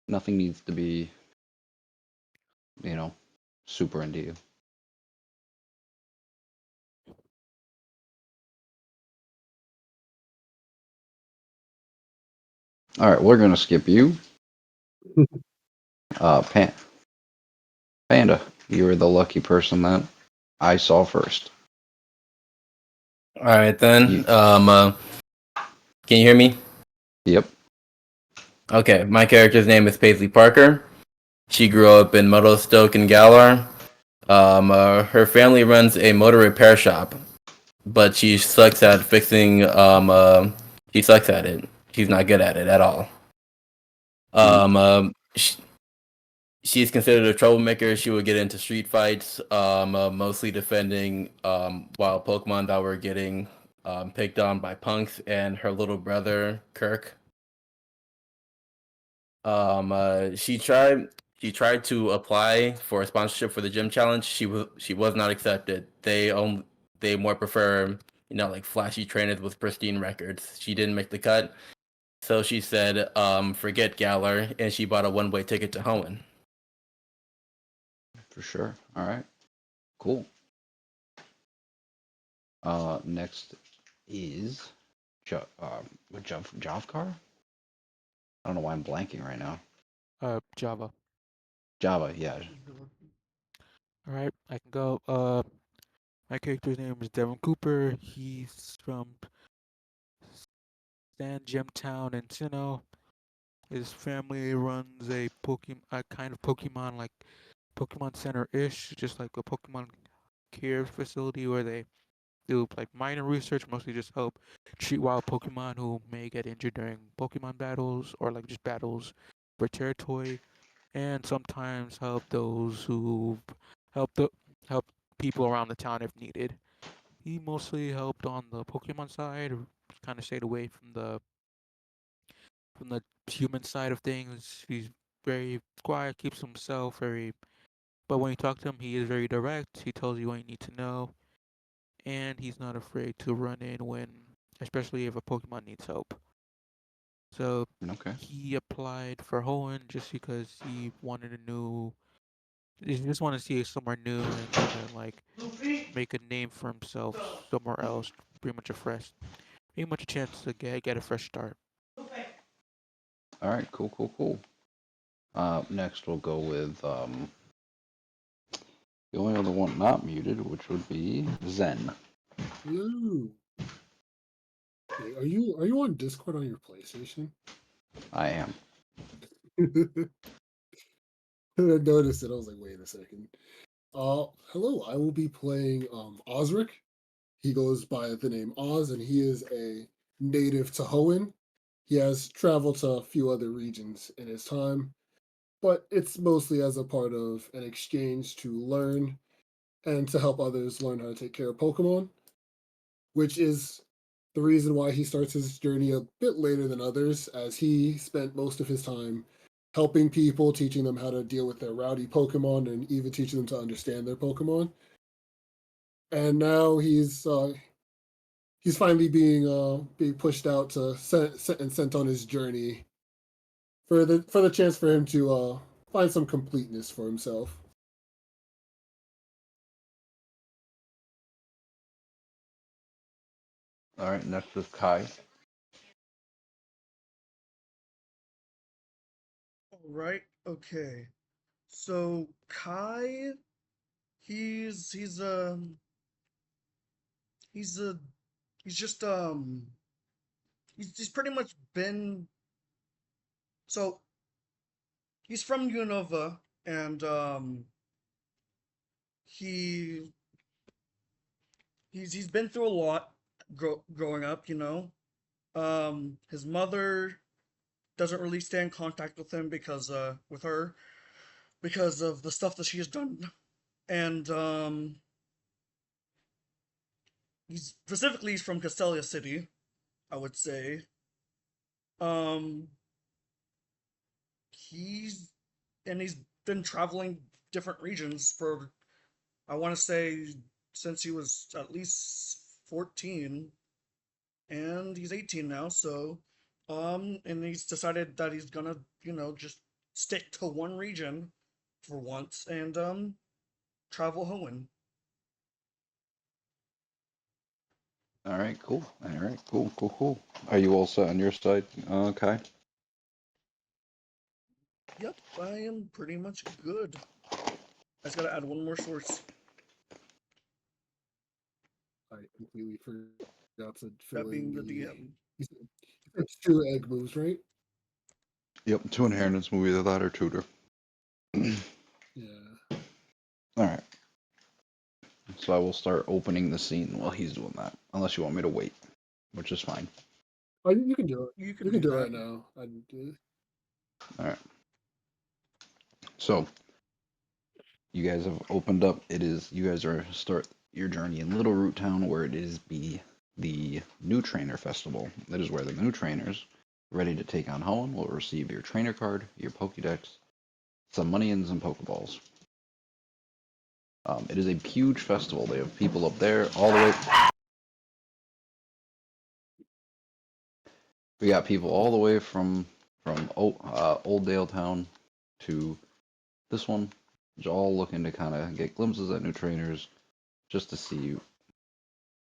Nothing needs to be, you know, super into you. All right, we're gonna skip you. Pan Panda, you were the lucky person that I saw first. All right You, then. Can you hear me? yep. Okay, my character's name is Paisley Parker. She grew up in Muddlestoke and Galar. Her family runs a motor repair shop, but she sucks at fixing. She sucks at it. She's not good at it at all. Mm, Um, um, sh- she's considered a troublemaker. She would get into street fights, mostly defending wild Pokemon that were getting picked on by punks and her little brother Kirk. She tried to apply for a sponsorship for the gym challenge. She was not accepted. They more prefer like flashy trainers with pristine records. She didn't make the cut, so she said forget Galar, and she bought a one-way ticket to Hoenn. for sure. All right, cool. Next is Javkar. I don't know why I'm blanking right now. Java. Java, yeah. All right, I can go. My character's name is Devin Cooper. He's from San Gemtown in Sinnoh. His family runs a kind of Pokemon like Pokemon Center-ish, just like a Pokemon care facility where they do like minor research, mostly just help treat wild Pokemon who may get injured during Pokemon battles or like just battles for territory, and sometimes help those who help the help people around the town if needed. He mostly helped on the Pokemon side, kind of stayed away from the human side of things. He's very quiet, keeps himself very. But when you talk to him, he is very direct. He tells you what you need to know, and he's not afraid to run in when, especially if a Pokemon needs help. So Okay. he applied for Hoenn just because he wanted a new. He just wanted to see somewhere new and kind of like make a name for himself somewhere else. Pretty much a chance to get a fresh start. All right, cool, cool, cool. Next we'll go with the only other one not muted, which would be Zen. Hello. Hey, are you on Discord on your PlayStation? I am. I noticed it. I was like, wait a second. Hello. I will be playing Osric. He goes by the name Oz, and he is a native to Hoenn. He has traveled to a few other regions in his time, but it's mostly as a part of an exchange to learn and to help others learn how to take care of Pokemon, which is the reason why he starts his journey a bit later than others, as he spent most of his time helping people, teaching them how to deal with their rowdy Pokemon, and even teaching them to understand their Pokemon. And now he's finally being pushed out to sent on his journey for the chance for him to find some completeness for himself. All right, next is Kai. All right. Okay. So Kai, he's he's um he's a he's just he's pretty much been so he's from Unova and he he's been through a lot growing up, you know. His mother doesn't really stay in contact with him because with her because of the stuff that she has done, and he's from Castelia City, I would say. Um, he's he's been traveling different regions for I want to say since he was at least 14, and he's 18 now. So, and he's decided that he's gonna just stick to one region for once and travel Hoenn. All right, cool. All right, cool, cool, cool. Are you all set on your side, Kai? Yep, I am pretty much good. I just gotta add one more source. I completely forgot to That fill in being the the. DM. It's two egg moves, right? Yep, two inheritance move, either that or tutor. Yeah. All right. So I will start opening the scene while he's doing that, unless you want me to wait, which is fine. Oh, you can do it. You can You can do do it that. right now. I do it. All right. So you guys have opened up. It is you guys are start your journey in Little Root Town, where it is the new trainer festival. That is where the new trainers ready to take on Hoenn will receive your trainer card, your Pokédex, some money, and some Pokeballs. It is a huge festival. They have people up there all the way. We got people all the way from Old Dale Town to this one, just all looking to kind of get glimpses at new trainers, just to see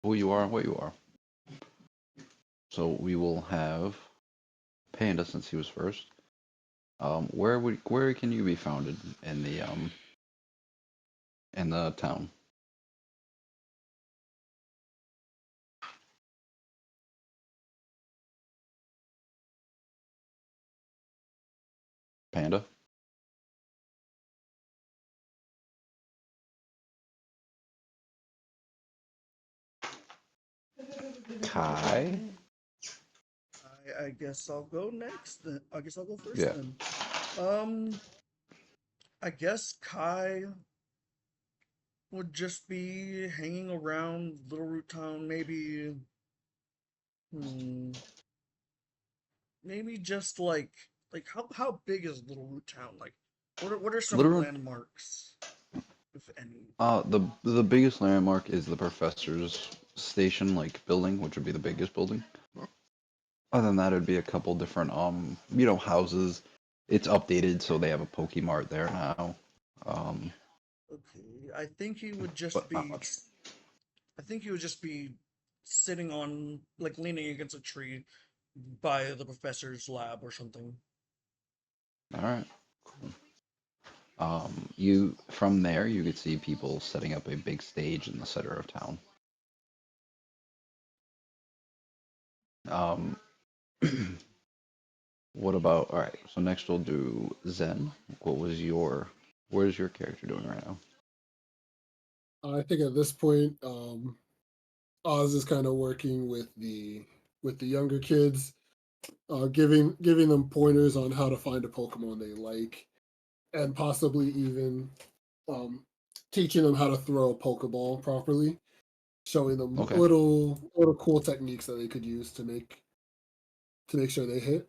who you are and what you are. So we will have Panda since he was first. Where can you be founded in the town? Panda? Kai? I guess I'll go next. Then I guess I'll go first Yeah. then. Um, I guess Kai would just be hanging around Little Root Town, maybe. Hmm, maybe just like how big is Little Root Town? Like, what are some Literally, landmarks, if any? the biggest landmark is the professor's station, like building, which would be the biggest building. Other than that, it'd be a couple different houses. It's updated, so they have a Pokemart there now. Um, Okay, I think he would just but not be. much. I think he would just be sitting on, like, leaning against a tree by the professor's lab or something. All right. You from there you could see people setting up a big stage in the center of town. Um, what about all right? So next we'll do Zen. What is your character doing right now? I think at this point, Oz is kind of working with the younger kids, giving them pointers on how to find a Pokemon they like, and possibly even um, teaching them how to throw a Pokeball properly, showing them Okay. little cool techniques that they could use to make sure they hit.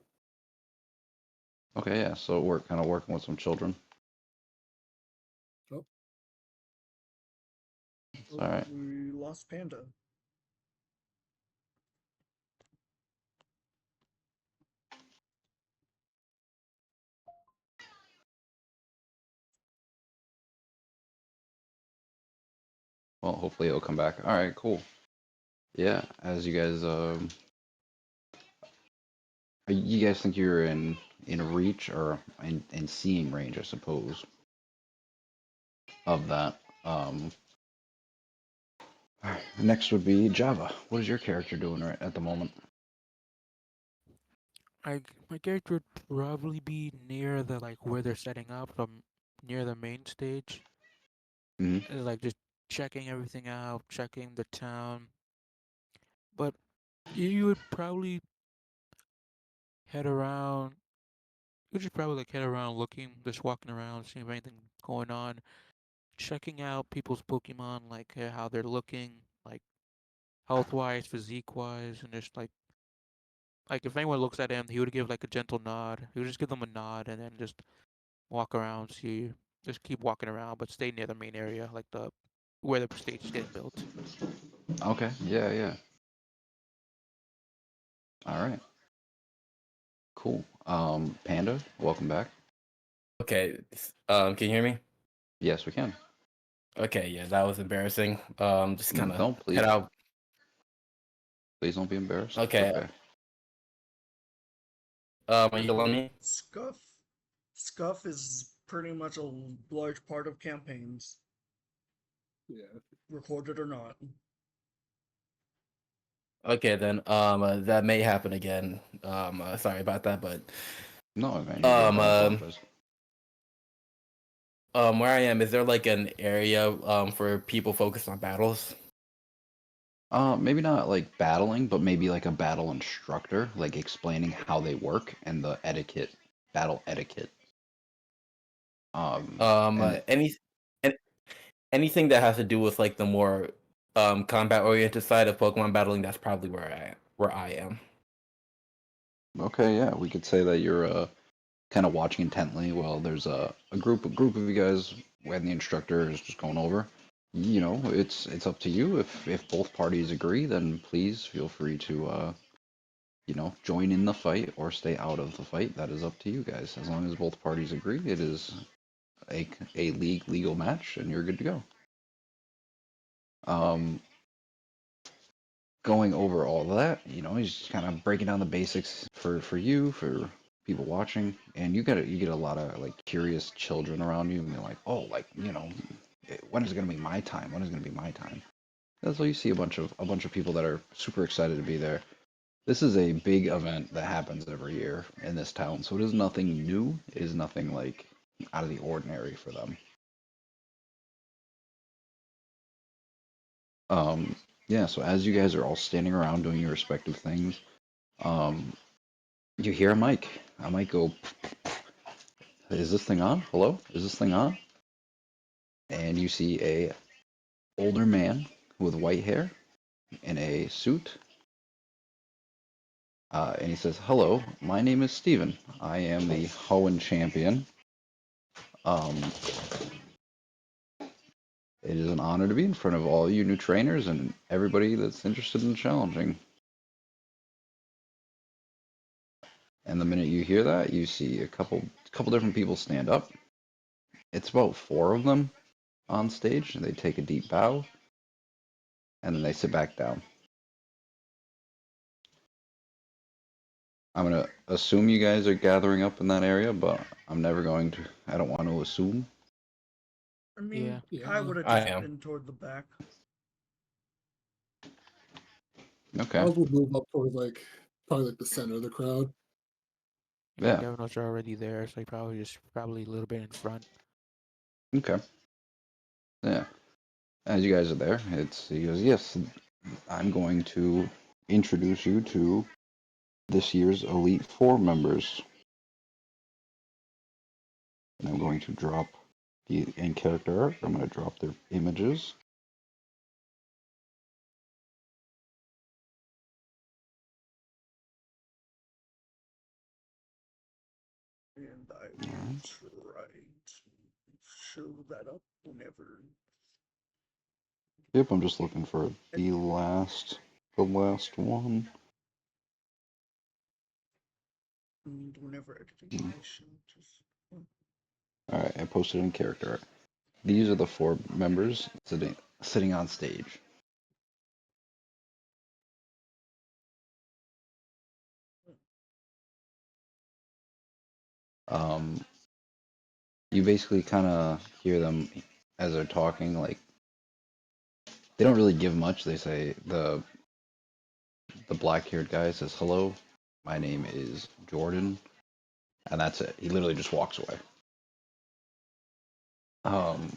Okay, yeah. So we're kind of working with some children. Oh, It's Oh, all right. we lost Panda. Well, hopefully it'll come back. All right, cool. Yeah, as you guys you guys think you're in reach or in seeing range, I suppose, of that. All right, next would be Java. What is your character doing right at the moment? My character would probably be near the like where they're setting up from near the main stage. Hmm. Like just checking everything out, checking the town. But you would probably head around. You would just probably like head around looking, just walking around, seeing if anything going on, checking out people's Pokemon, like how they're looking, like health wise, physique wise, and just like if anyone looks at him, he would give like a gentle nod. He would just give them a nod and then just walk around, see, just keep walking around, but stay near the main area, like the where the stage is getting built. Okay. Yeah, yeah. All right. Cool. Panda, welcome back. Okay. Can you hear me? Yes, we can. Okay, yeah, that was embarrassing. Just kind of No, please, head out. please don't be embarrassed. It's Okay. okay. Are you letting me? Scuff is pretty much a large part of campaigns, Yeah. recorded or not. Okay, then. That may happen again. Sorry about that, but No, man, you're good. Don't apologize. where I am, is there like an area for people focused on battles? Maybe not like battling, but maybe like a battle instructor, like explaining how they work and the etiquette, battle etiquette. And it, Any an- anything that has to do with like the more combat oriented side of Pokemon battling, that's probably where I am. okay, yeah, we could say that you're kind of watching intently while there's a group of you guys when the instructor is just going over. You know, it's up to you. If both parties agree, then please feel free to you know, join in the fight or stay out of the fight. That is up to you guys. As long as both parties agree, it is a legal match, and you're good to go. Um, Going over all of that, you know, he's just kind of breaking down the basics for you, for people watching, and you get a lot of like curious children around you, and they're like, oh, like you know, when is it gonna be my time? When is it gonna be my time? That's why you see a bunch of people that are super excited to be there. This is a big event that happens every year in this town, so it is nothing new. It is nothing like out of the ordinary for them. Um, yeah, so as you guys are all standing around doing your respective things, um, you hear a mic go, is this thing on? Hello? Is this thing on? And you see a older man with white hair in a suit. And he says, hello, my name is Steven. I am the Hoenn champion. Um, it is an honor to be in front of all you new trainers and everybody that's interested in challenging. And the minute you hear that, you see a couple different people stand up. It's about four of them on stage, and they take a deep bow, and then they sit back down. I'm gonna assume you guys are gathering up in that area, but I'm never going to. I don't want to assume. I mean, Yeah. I Yeah. would have I just am. been toward the back. Okay. Oz will move up towards like probably like the center of the crowd. Yeah, Yeah. Devinos are already there, so he probably a little bit in front. Okay. Yeah. As you guys are there, he goes, yes, I'm going to introduce you to this year's Elite Four members. And I'm going to drop the in character art. I'm going to drop their images. And I will Alright. try to show that up whenever. Yep, I'm just looking for And, the last one. and whenever editing, I should just. Alright, I posted in character art. These are the four members sitting on stage. Um, you basically kind of hear them as they're talking. Like they don't really give much. They say the black-haired guy says, "Hello, my name is Jordan," and that's it. He literally just walks away. Um,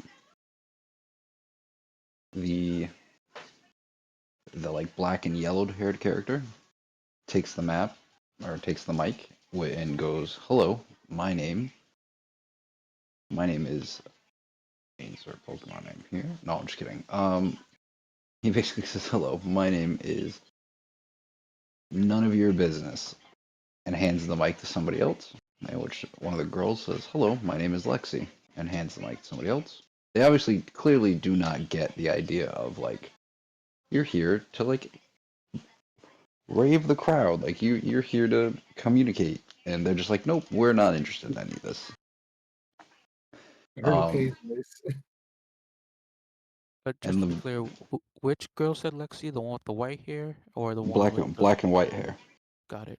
the like black and yellowed haired character takes the map or takes the mic and goes, "Hello, my name is." Insert Pokemon name here. No, I'm just kidding. He basically says, "Hello, my name is none of your business," and hands the mic to somebody else. In which one of the girls says, "Hello, my name is Lexi," and hands the mic to somebody else. They obviously clearly do not get the idea of like you're here to like rave the crowd, like you're here to communicate, and they're just like, "Nope, we're not interested in any of this." I heard it Um, pays nice. But just and to be the clear, which girl said Lexi? The one with the white hair, or the one black with the? black and white hair, Got it.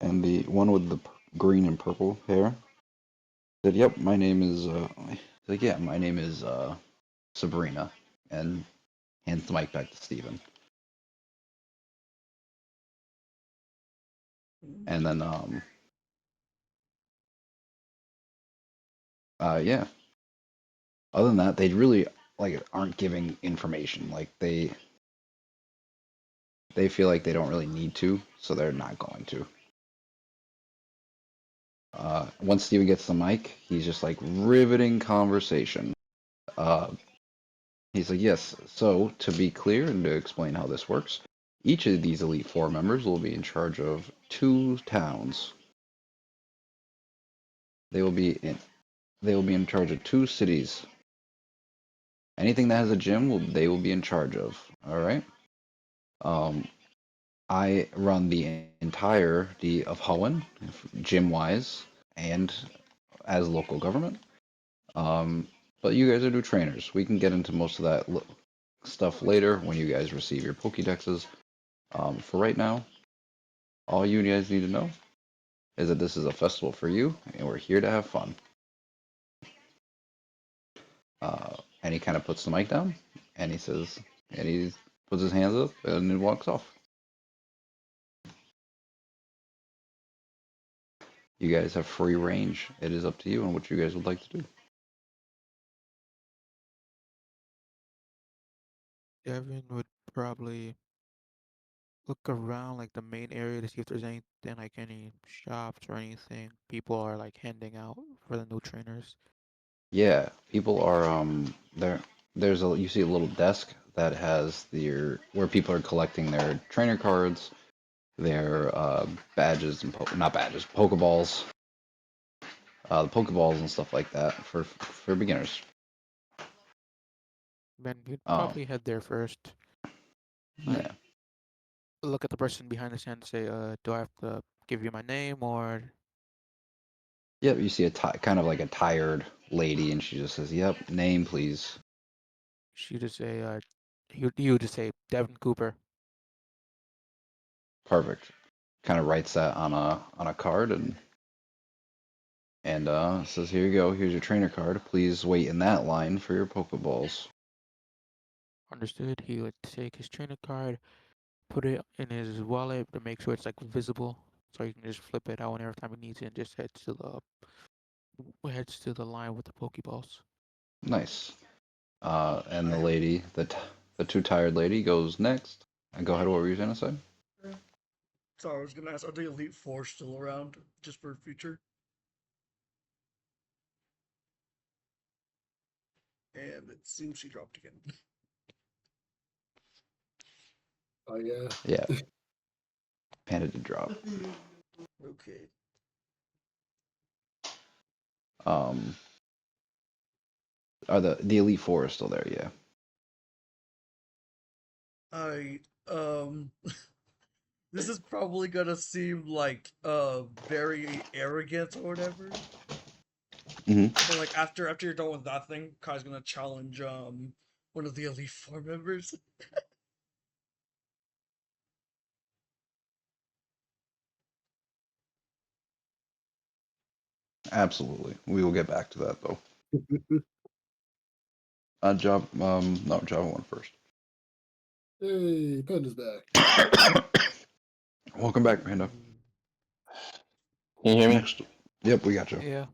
and the one with the green and purple hair said, "Yep, my name is." He's like, "Yeah, my name is Sabrina," and hands the mic back to Steven. And then yeah. Other than that, they really like aren't giving information. Like they feel like they don't really need to, so they're not going to. Once Steven gets the mic, he's just like riveting conversation. Uh, he's like, yes, so to be clear and to explain how this works, each of these Elite Four members will be in charge of 2 towns. They will be in they will be in charge of 2 cities. Anything that has a gym, they will be in charge of. All right. Um, I run the entirety of Hoenn, gym wise, and as local government. Um, but you guys are new trainers. We can get into most of that stuff later when you guys receive your Pokédexes. For right now, all you guys need to know is that this is a festival for you, and we're here to have fun. And he kind of puts the mic down, and he says, and he puts his hands up, and he walks off. You guys have free range. It is up to you on what you guys would like to do. Devin would probably look around like the main area to see if there's anything like any shops or anything people are like handing out for the new trainers. Yeah, people are there. There's a you see a little desk that has their where people are collecting their trainer cards, their badges and not badges, Pokeballs, the Pokeballs and stuff like that for beginners. Then you'd Um, probably head there first. Like yeah, look at the person behind the stand and say, do I have to give you my name or yep. You see a kind of like a tired lady, and she just says, "Yep, name please." she just say, you just say Devin Cooper. Perfect. Kind of writes that on a card and says, "Here you go. Here's your trainer card. Please wait in that line for your Pokeballs." Understood. He would take his trainer card, put it in his wallet to make sure it's like visible, so he can just flip it out whenever time he needs it, and just heads to the line with the Pokeballs. Nice. And the I lady, the too tired lady, goes next. And go ahead. What were you gonna say? sorry, I was gonna ask, are the Elite Four still around just for future? And it seems she dropped again. Oh yeah. Yeah, Panda did drop. Okay. Um, are the Elite Four are still there? Yeah. I this is probably gonna seem like very arrogant or whatever. Hmm. But like after you're done with that thing, Kai's gonna challenge one of the Elite Four members. Absolutely. We will get back to that though. Job. No, Java went first. Hey, Panda's back. Welcome back, Panda. Can you hear me? Next. Yep, we got you. Yeah.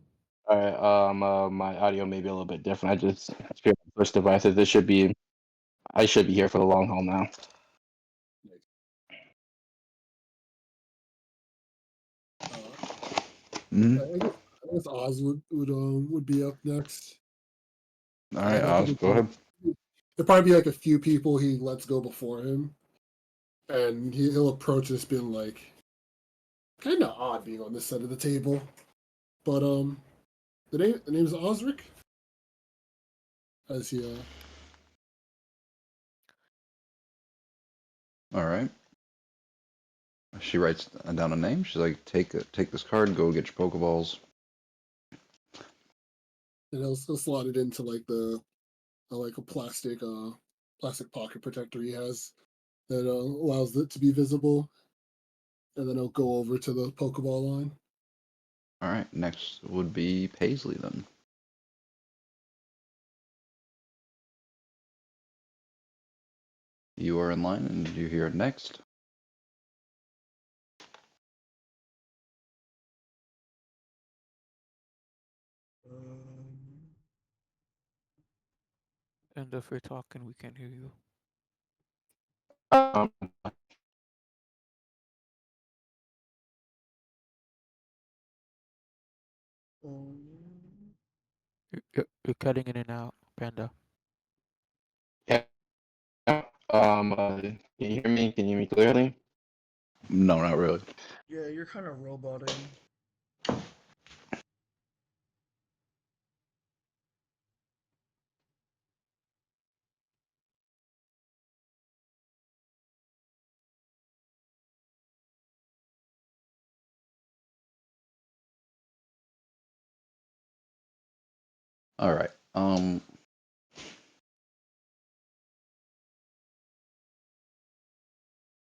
All right. My audio may be a little bit different. I just feel my first devices. I should be here for the long haul now. Uh, Hmm. I guess Oz would be up next. All right, Yeah. I think Oz, go ahead. there'd probably be like a few people he lets go before him, and he'll approach this being like kind of odd being on this side of the table. But the name's Osric. As he All right. She writes down a name. She's like, take this card, go get your Pokeballs. and he'll slot it into like the like a plastic pocket protector he has that allows it to be visible, and then he'll go over to the Pokeball line. All right, next would be Paisley then. You are in line, and you hear next. Um, And if you're talking, we can't hear you. Um, um, You're cutting in and out, Panda. yeah. Can you hear me? Can you hear me clearly? No, not really. yeah, you're kind of roboting. All right.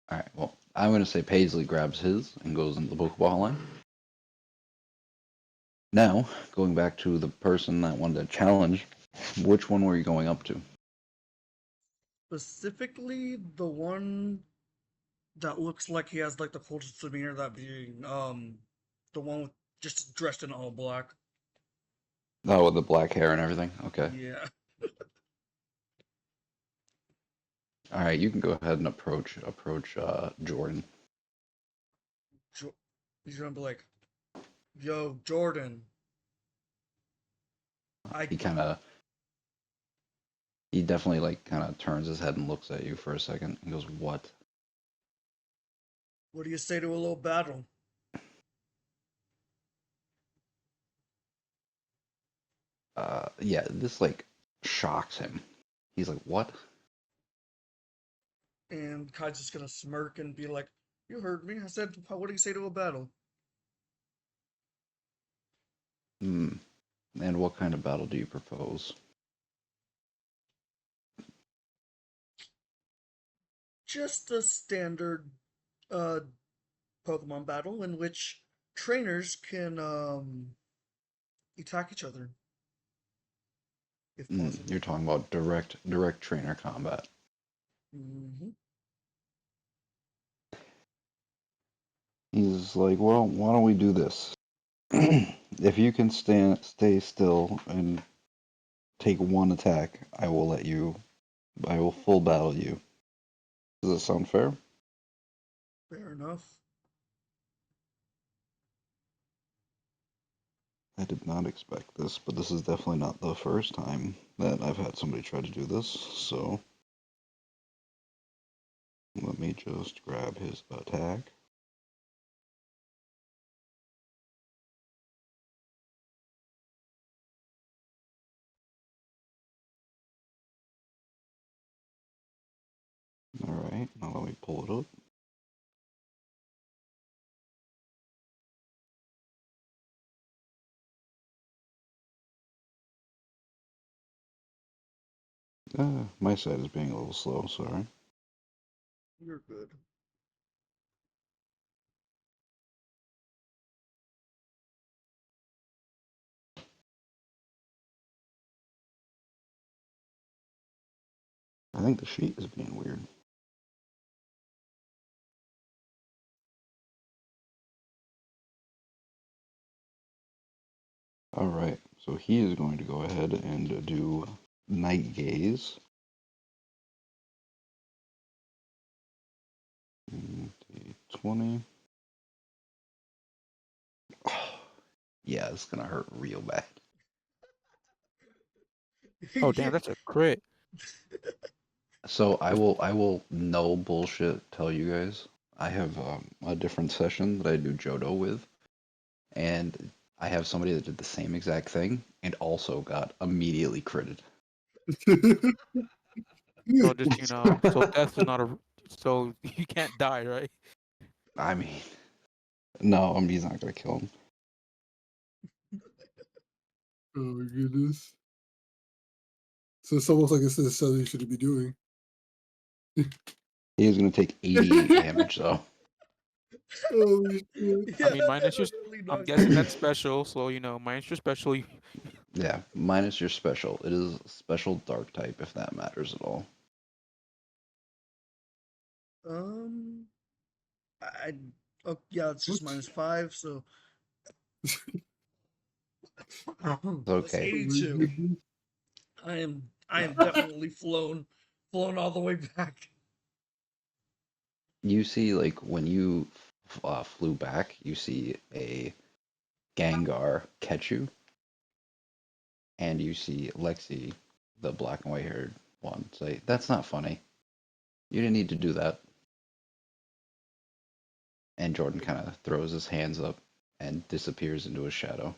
All right. Well, I'm gonna say Paisley grabs his and goes into the Pokeball line. Now, going back to the person that wanted to challenge, which one were you going up to? Specifically, the one that looks like he has like the coldest demeanor, that being the one with just dressed in all black. Oh, with the black hair and everything. Okay. Yeah. All right. You can go ahead and approach Jordan. Jo- He's gonna be like, "Yo, Jordan, I He definitely like kind of turns his head and looks at you for a second and goes, "What?" what do you say to a little battle?" Yeah. This like shocks him. He's like, "What?" And Kai's just gonna smirk and be like, "You heard me. I said, what do you say to a battle?" Hmm. And what kind of battle do you propose? Just a standard uh Pokemon battle in which trainers can attack each other if You're possible. talking about direct trainer combat. Hmm. He's like, "Well, why don't we do this? If you can stay still and take one attack, I will let you. I will full battle you. Does that sound fair?" Fair enough. I did not expect this, but this is definitely not the first time that I've had somebody try to do this. So let me just grab his attack. All right, now let me pull it up. My site is being a little slow. Sorry. You're good. I think the sheet is being weird. All right, so he is going to go ahead and do Night Gaze. 20. Yeah, it's gonna hurt real bad. Oh damn, that's a crit. So I will no bullshit tell you guys. I have a different session that I do Johto with, and I have somebody that did the same exact thing and also got immediately critted. So just so death is not a. So you can't die, right? I mean, no, he's not gonna kill him. Oh my goodness. So it's almost like this is something you shouldn't be doing. He is going to take 88 damage, though. Holy shit. Yeah, I mean, mine that is just. really I'm knocked guessing me. that's special, so mine is just special. Yeah, minus your special. It is special dark type, if that matters at all. Um, I oh yeah, it's just What? -5, so It's that's okay. Oh my 82. goodness. I am definitely flown all the way back. You see, like, when you flew back, you see a Gengar catch you, and you see Lexi, the black and white haired one, say, "That's not funny. You didn't need to do that." And Jordan kind of throws his hands up and disappears into his shadow.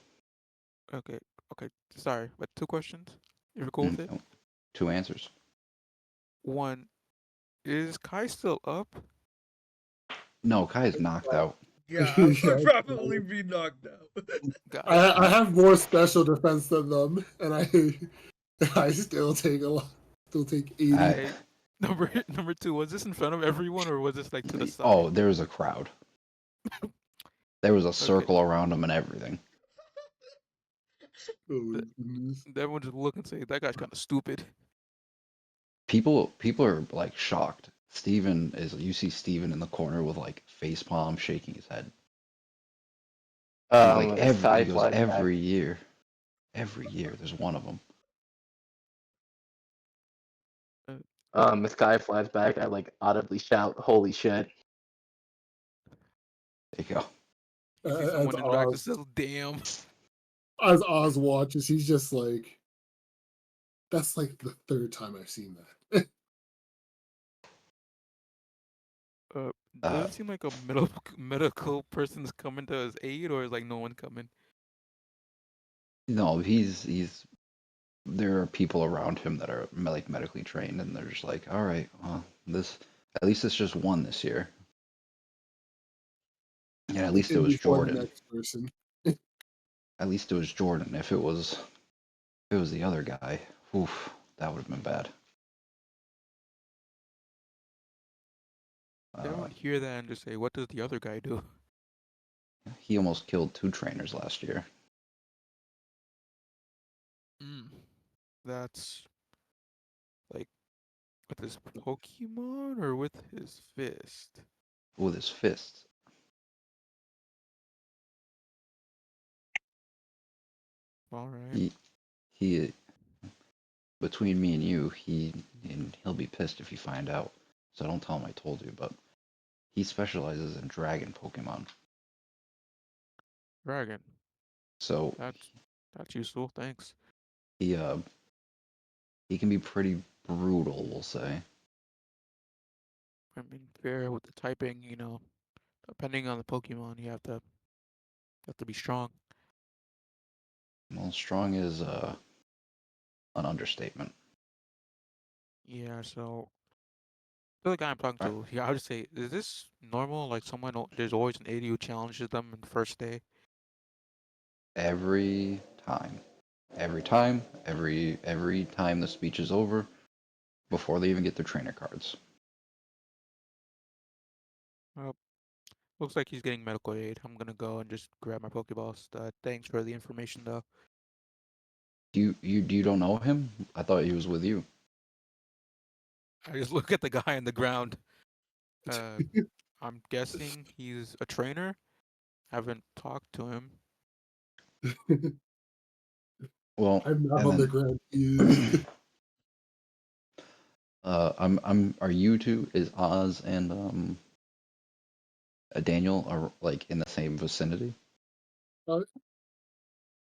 Okay, okay. Sorry, but two questions. If you're cool with it. Oh, two answers. One, is Kai still up? No, Kai is knocked out. Yeah, I Yeah, would probably be knocked out. Got it. I have more special defense than them, and I still take a lot. Still take 80. I, Okay. Number two, was this in front of everyone or was this like to the oh, side? there was a crowd. There was a Okay. circle around him and everything. Oh my The, goodness. everyone just look and say that guy's kind of stupid. People are like shocked. You see Steven in the corner with like face palm shaking his head. He's like Sky he goes flies back. every year there's one of them. Sky flies back. I like audibly shout, "Holy shit!" There you go. You see As someone interact and Oz, says, "Damn." as Oz watches, he's just like, that's like the third time I've seen that. Uh, does Uh, it seem like a medical person's coming to his aid, or is like no one coming? no, he's there are people around him that are like medically trained, and they're just like, all right, well, this at least it's just one this year, and at least it In was before the Jordan. next person. At least it was Jordan. If it was the other guy, oof, that would have been bad. Everyone hear that and just say, "What does the other guy do?" He almost killed two trainers last year Mm. That's like with his Pokemon or with his fist. with his fists. All right. He between me and you, he'll be pissed if you find out. So don't tell him I told you, but he specializes in dragon Pokemon. Dragon. So That's useful. Thanks. he uh he can be pretty brutal, we'll say. I mean, fair with the typing, depending on the Pokemon, you have to be strong. Well, strong is an understatement. Yeah. So the other guy I'm talking Right. to, yeah, I would say, is this normal? Like there's always an 80 who challenges them in the first day. Every time, every time the speech is over, before they even get their trainer cards. Well, looks like he's getting medical aid. I'm gonna go and just grab my Pokeballs. Thanks for the information, though. You don't know him? I thought he was with you. I just look at the guy on the ground. Uh, I'm guessing he's a trainer. Haven't talked to him. Well, I'm not and on the then ground. He is. are you two, is Oz and Daniel are like in the same vicinity? Uh,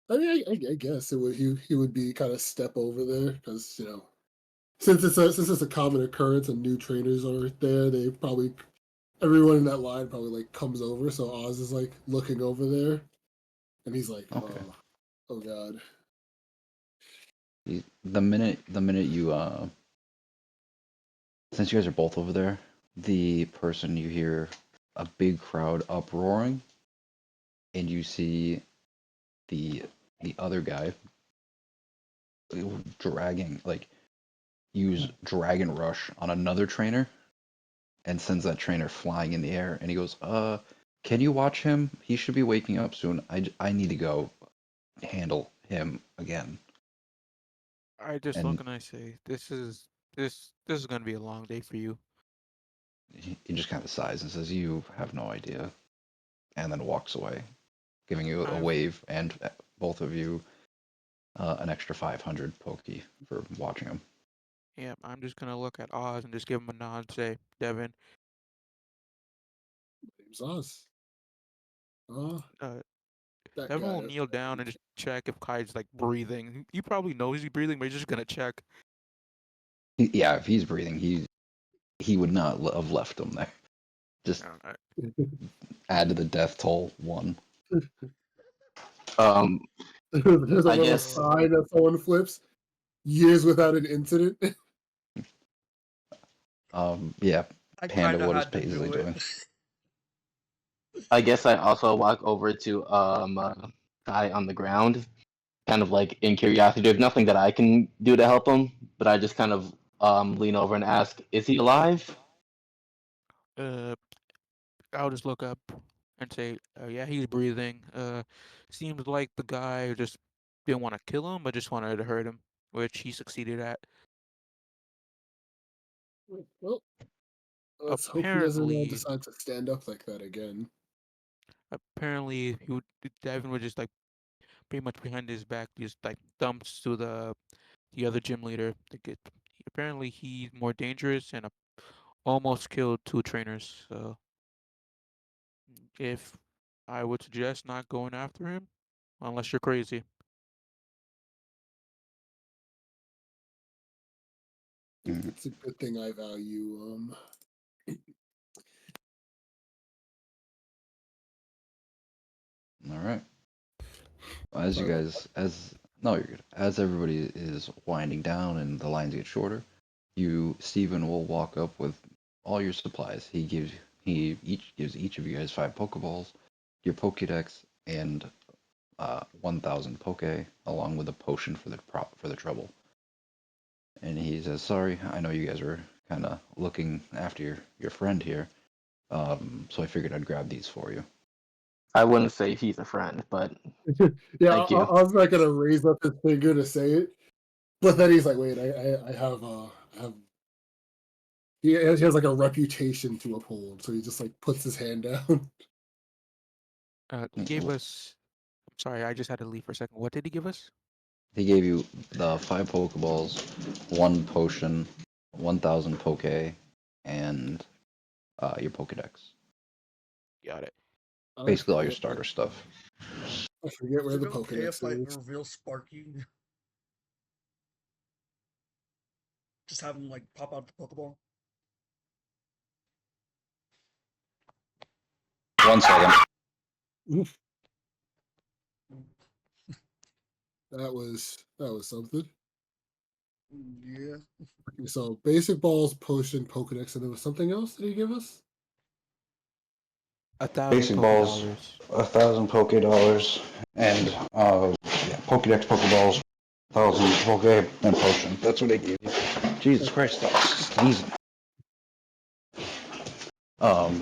I mean, I guess it would he would be kind of step over there because since it's a common occurrence and new trainers are there, they probably everyone in that line probably like comes over. So Oz is like looking over there, and he's like, Okay. oh god. The minute you since you guys are both over there, the person you hear a big crowd uproaring, and you see the the other guy dragging, like, use Dragon Rush on another trainer and sends that trainer flying in the air. And he goes, can you watch him? He should be waking up soon. I need to go handle him again. I just look And and I say, this is gonna be a long day for you. he just kind of sighs and says, you have no idea. And then walks away, giving you a I've wave and both of you an extra 500 pokey for watching him. Yeah, I'm just gonna look at Oz and just give him a nod and say, Devin, Name's Oz. Uh, uh, that Devin guy. will kneel down and just check if Kai's like breathing. He probably knows he's breathing, but he's just gonna check. Yeah, if he's breathing, he would not have left him there. Just Uh, add to the death toll one. Um, There's a I little guess sign that someone flips. Years without an incident. Yeah, I Panda, kind of what is had to Paisley do it. doing? I also walk over to Kai on the ground, kind of like in curiosity. There's nothing that I can do to help him, but I just kind of lean over and ask, "Is he alive?" uh, I'll just look up and say, yeah, he's breathing. Seems like the guy just didn't want to kill him, but just wanted to hurt him, which he succeeded at. Well, let's hope he doesn't Apparently, decide to stand up like that again. apparently, Devin was just like pretty much behind his back, just like dumps to the other gym leader. Apparently, he's more dangerous and almost killed two trainers. So, if I would suggest not going after him, unless you're crazy. Mhm. It's a good thing I value All right. As you sorry about guys, as no, you're good. As everybody is winding down and the lines get shorter, Stephen, will walk up with all your supplies. He gives each of you guys 5 Pokeballs, your Pokédex, and 1,000 Poke, along with a potion for the trouble. And he says, "Sorry, I know you guys were kind of looking after your friend here, so I figured I'd grab these for you." I wouldn't say he's a friend, but that. Yeah, thank you. I was not gonna raise up his finger to say it, but then he's like, "Wait, I have he has like a reputation to uphold," so he just like puts his hand down. He gave us. I'm sorry, I just had to leave for a second. What did he give us? He gave you the 5 Pokeballs, 1 potion, 1,000 Poke, and your Pokedex. Got it. I Basically all your forget starter stuff. I forget Is where it the okay Pokedex if I is. reveal Sparky? Just have him like pop out the Pokeball. 1 second. Oof, that was something. Yeah. Okay, so basic balls, potion, Pokedex, and there was something else that he give us. 1,000 Basic Poke balls, dollars. 1,000 Poke dollars, and yeah, Pokedex Pokeballs, 1,000 Poke, and potion. That's what they gave you. Jesus Christ, stop sneezing. Um,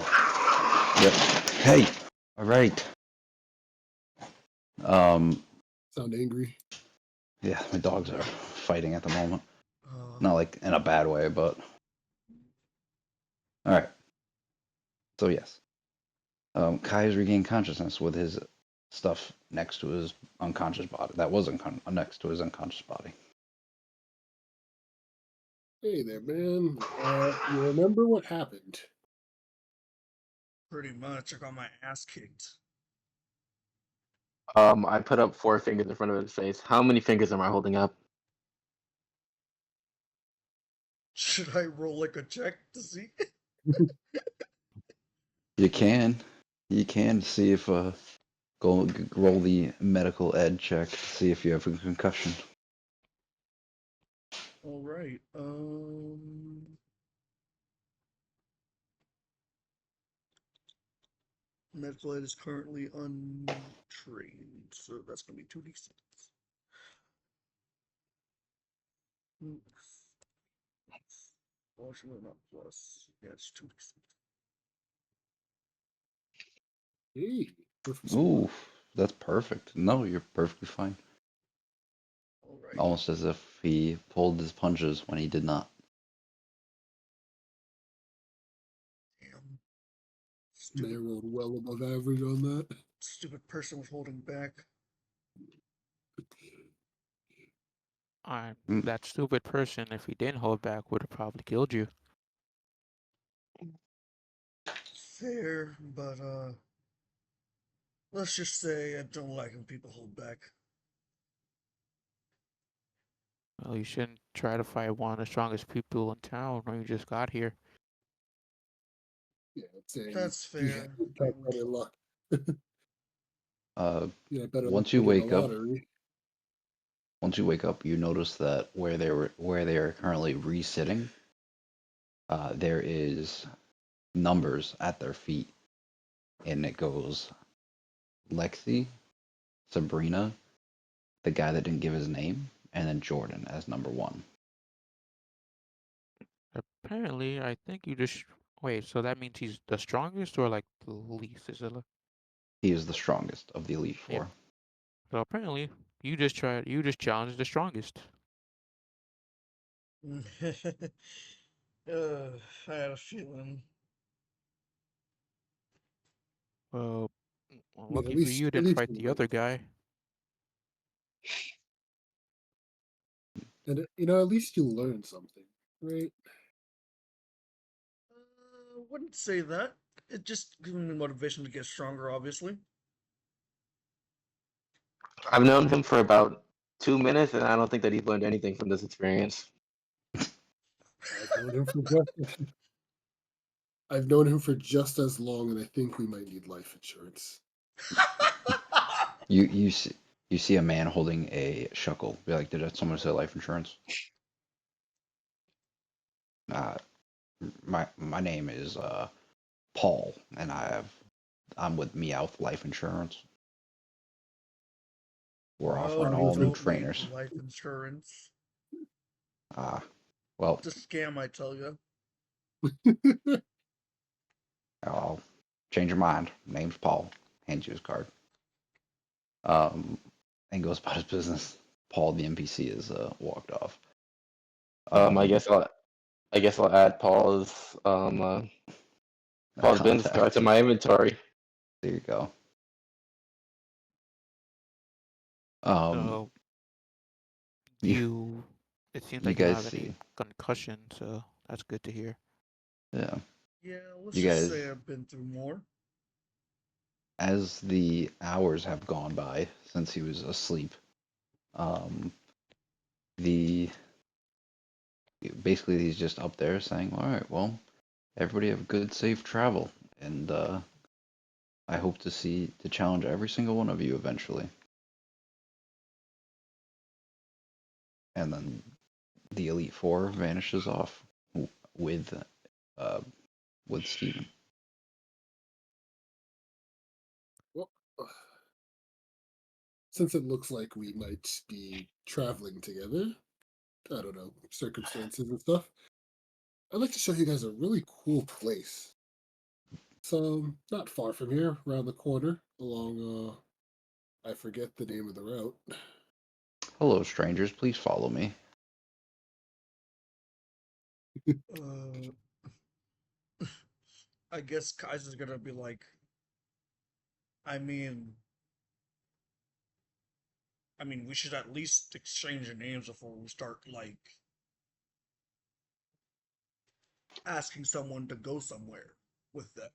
yep. Hey, all right. Um, Sound angry. yeah, my dogs are fighting at the moment. Uh, Not like in a bad way, but all right. So yes, Kai has regained consciousness with his stuff next to his unconscious body. That was next to his unconscious body. Hey there, man. You remember what happened? pretty much. I got my ass kicked. I put up 4 fingers in front of his face. How many fingers am I holding up? Should I roll like a check to see? You can, you can see if go roll the medical ed check, see if you have a concussion. All right. Medical ed is currently untrained, so that's gonna be 2d6. Mm, Fortunately, not plus. Yeah, it's 2d6. Hey, perfect score. Ooh, that's perfect. No, you're perfectly fine. Alright. Almost as if he pulled his punches when he did not. Damn. May Stupid, rolled well above average on that. stupid person was holding back. Mm, That stupid person, if he didn't hold back, would have probably killed you. Fair, but let's just say I don't like when people hold back. Well, you shouldn't try to fight one of the strongest people in town when you just got here. Yeah, I'd say That's you fair. got better luck. Uh, Yeah, better luck once you winning the wake up, lottery. you notice that where they are currently re-sitting, there is numbers at their feet, and it goes Lexi, Sabrina, the guy that didn't give his name, and then Jordan as number one. Apparently, I think you just wait. So that means he's the strongest or like the least? Is it like, He is the strongest of the Elite yeah? Four. So apparently, you just challenged the strongest. I had a feeling. Well, I mean, lucky for you, at didn't least fight you the learn, other guy. and at least you learn something, right? Wouldn't say that. It just gives me motivation to get stronger, obviously. I've known him for about 2 minutes, and I don't think that he's learned anything from this experience. I've known him for just I've known him for just as long, and I think we might need life insurance. You see a man holding a shuckle. Be like, did someone say life insurance? Uh, my name is Paul, and I'm with Meowth Life Insurance. We're No, offering we all new don't need trainers. life insurance. Ah, well, It's a scam, I tell you. I'll change your mind. Name's Paul. Hands you his card. And goes about his business. Paul, the NPC, is walked off. I guess I'll add Paul's business card Contact. to my inventory. There you go. Um, So you you, it seems you like you don't guys have any see, concussion, so that's good to hear. yeah, Yeah, let's you just guys, say I've been through more. as the hours have gone by since he was asleep, um, the basically he's just up there saying, "All right, well, everybody have good, safe travel, and I hope to challenge every single one of you eventually." And then the Elite Four vanishes off with uh, with Steven. Well, since it looks like we might be traveling together, I don't know, circumstances and stuff, I'd like to show you guys a really cool place. So, not far from here, around the corner, along, I forget the name of the route. Hello, strangers. Please follow me. Uh, I guess Kaiser's gonna be like, I mean, we should at least exchange your names before we start like asking someone to go somewhere with them.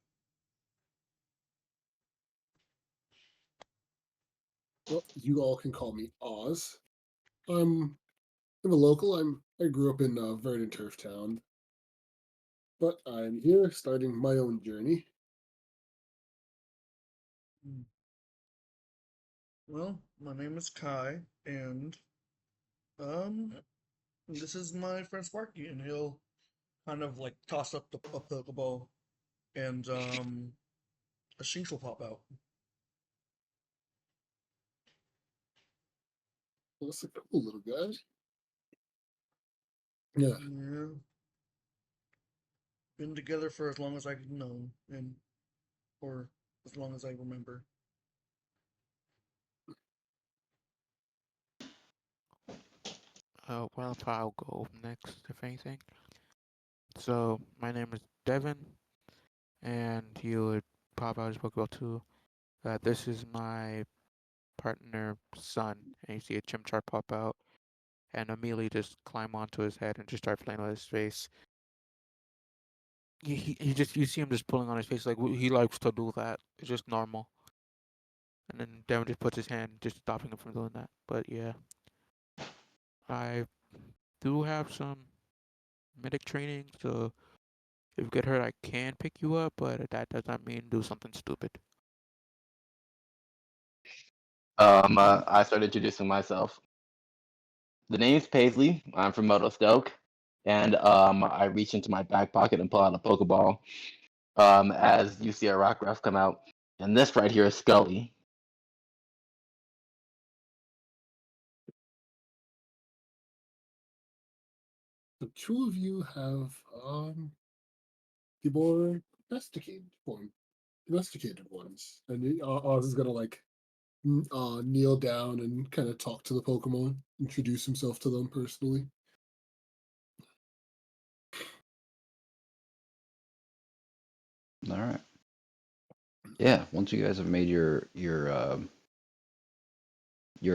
Well, you all can call me Oz. I'm a local. I grew up in Vernon Turf Town, but I'm here starting my own journey. Hmm. Well, my name is Kai, and um, this is my friend Sparky, and he'll kind of like toss up a Pokeball, and a Shinx will pop out. Well, that's a cool little guy. Yeah. Yeah. Been together for as long as I can know, and or as long as I remember. Well, if I'll go next, if anything. So, my name is Devin, and you would probably I spoke about too. This is my partner's son, and you see a chimchar pop out, and immediately just climb onto his head and just start playing with his face. He just you see him just pulling on his face like he likes to do that. It's just normal. And then Devin just puts his hand just stopping him from doing that. But yeah, I do have some medic training, so if you get hurt, I can pick you up, but that does not mean do something stupid. I started introducing myself. The name's Paisley. I'm from Motostoke, and I reach into my back pocket and pull out a Pokeball. As you see a rock ruff come out, and this right here is Scully. The two of you have the more domesticated ones, and Oz is gonna like kneel down and kind of talk to the Pokemon, introduce himself to them personally. All right. Yeah. Once you guys have made your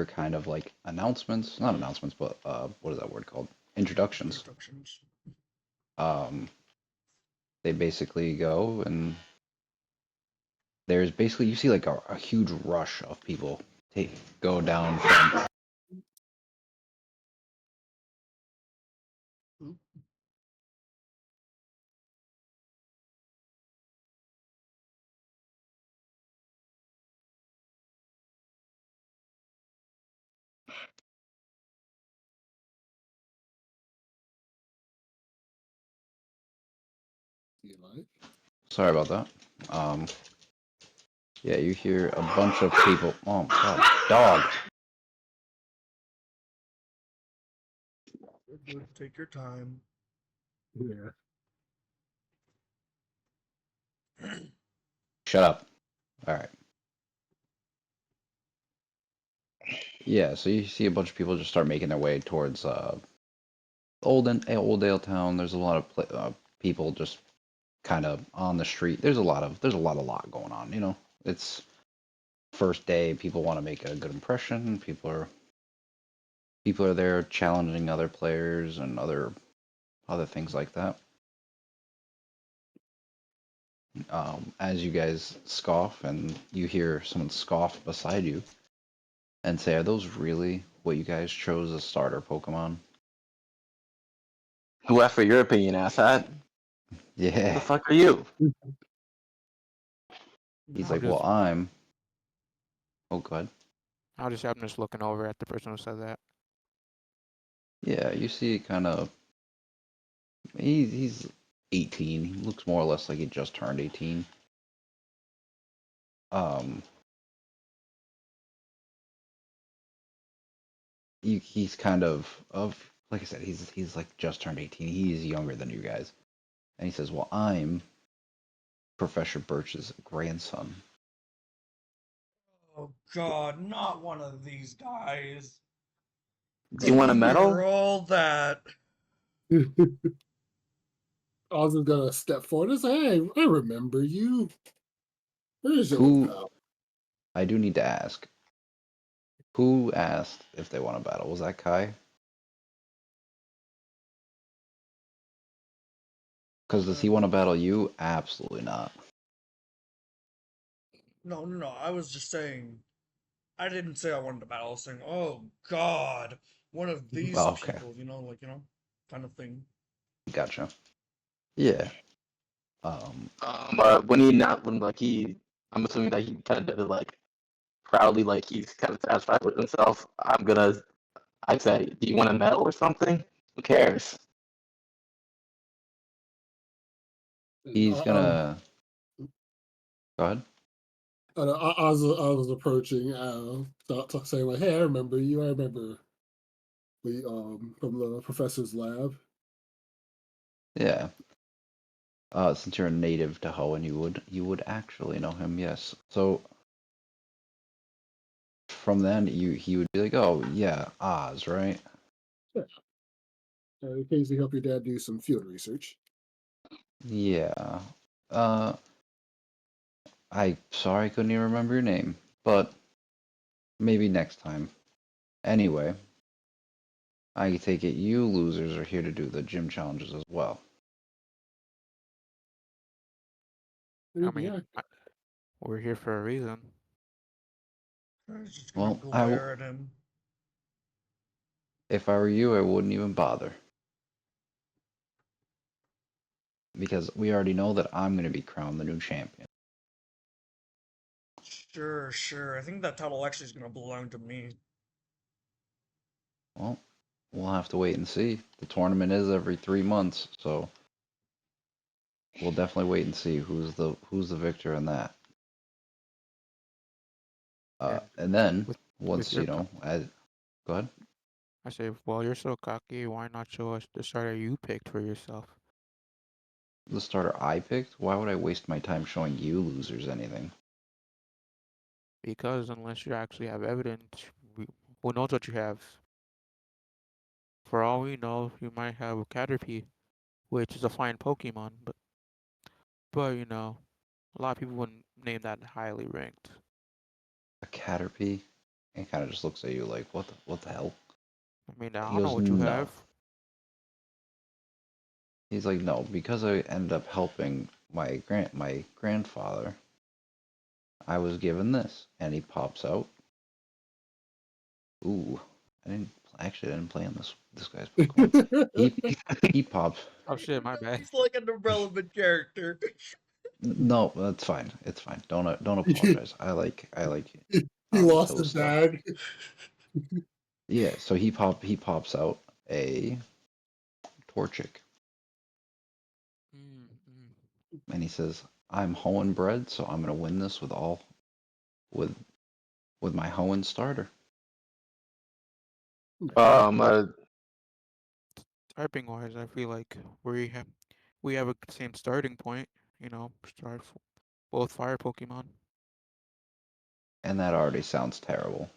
kind of like announcements, not announcements, but what is that word called? Introductions. Introductions. Um, they basically go and there's basically you see like a huge rush of people go down from Oop. You alive? sorry about that. Um, yeah, you hear a bunch of people. Oh my god, dog. Good. Take your time. Yeah. Shut up. All right. Yeah, so you see a bunch of people just start making their way towards Old Dale Town. There's a lot of people just kind of on the street. There's a lot going on. You know, it's first day. People want to make a good impression. People are there challenging other players and other things like that. As you guys scoff and you hear someone scoff beside you and say, "Are those really what you guys chose as starter Pokemon?" Who asked for your opinion, asshat? Who Yeah. the fuck are you? He's I'll like, "Well, just I'm." Oh, good. I'll just have him just looking over at the person who said that. Yeah, you see, kind of. He's 18. He looks more or less like he just turned 18. Um, he's kind of like I said, he's like just turned 18. He's younger than you guys, and he says, "Well, I'm Professor Birch's grandson." Oh God, not one of these guys. Do you want a You're medal? all that. Oz is gonna step forward and say, "Hey, I remember you. Where's your little Who pal?" I do need to ask, who asked if they want to battle? Was that Kai? Because does Uh, he want to battle you? Absolutely not. no, no, no. I was just saying. I didn't say I wanted to battle. I was saying, oh God, one of these Oh, okay, people. Kind of thing. gotcha. Yeah. When he not when like he, I'm assuming that he kind of did it like proudly, like he's kind of satisfied with himself. I'd say, do you want a medal or something? Who cares? And He's gonna go ahead. Oz was approaching, saying like, "Hey, I remember you. I remember we from the professor's lab." Yeah. Since you're a native to Hoenn, you would actually know him. Yes. So from then, he would be like, "Oh yeah, Oz, right?" Yeah. Occasionally help your dad do some field research. Yeah. Uh, I sorry I couldn't even remember your name, but maybe next time. Anyway, I take it you losers are here to do the gym challenges as well. I mean, Yeah. we're here for a reason. I was just gonna Well, glare at him. if I were you, I wouldn't even bother. Because we already know that I'm going to be crowned the new champion. Sure, sure. I think that title actually is gonna belong to me. Well, we'll have to wait and see. The tournament is every 3 months, so we'll definitely wait and see who's the victor in that. And And then with once your, go ahead. I say, well, you're so cocky. Why not show us the starter you picked for yourself? The starter I picked. Why would I waste my time showing you losers anything? Because unless you actually have evidence, who knows what you have? For all we know, you might have a Caterpie, which is a fine Pokemon, but a lot of people wouldn't name that highly ranked. A Caterpie, and kind of just looks at you like, what the hell? I mean, I He don't know goes, what you no. have. He's like, no, because I ended up helping my grandfather. I was given this, and he pops out. Ooh, I didn't play on this guy's Pokemon. He he pops. Oh shit, my You know bad. he's like an irrelevant character. No, that's fine. It's fine. Don't apologize. I like He the lost toe his stuff. bag. Yeah, so he pops out a Torchic, Mm, mm. and he says, "I'm Hoenn bred, so I'm gonna win this with with my Hoenn starter." Um, uh, Typing wise, I feel like we have a same starting point. Start both fire Pokemon. And that already sounds terrible.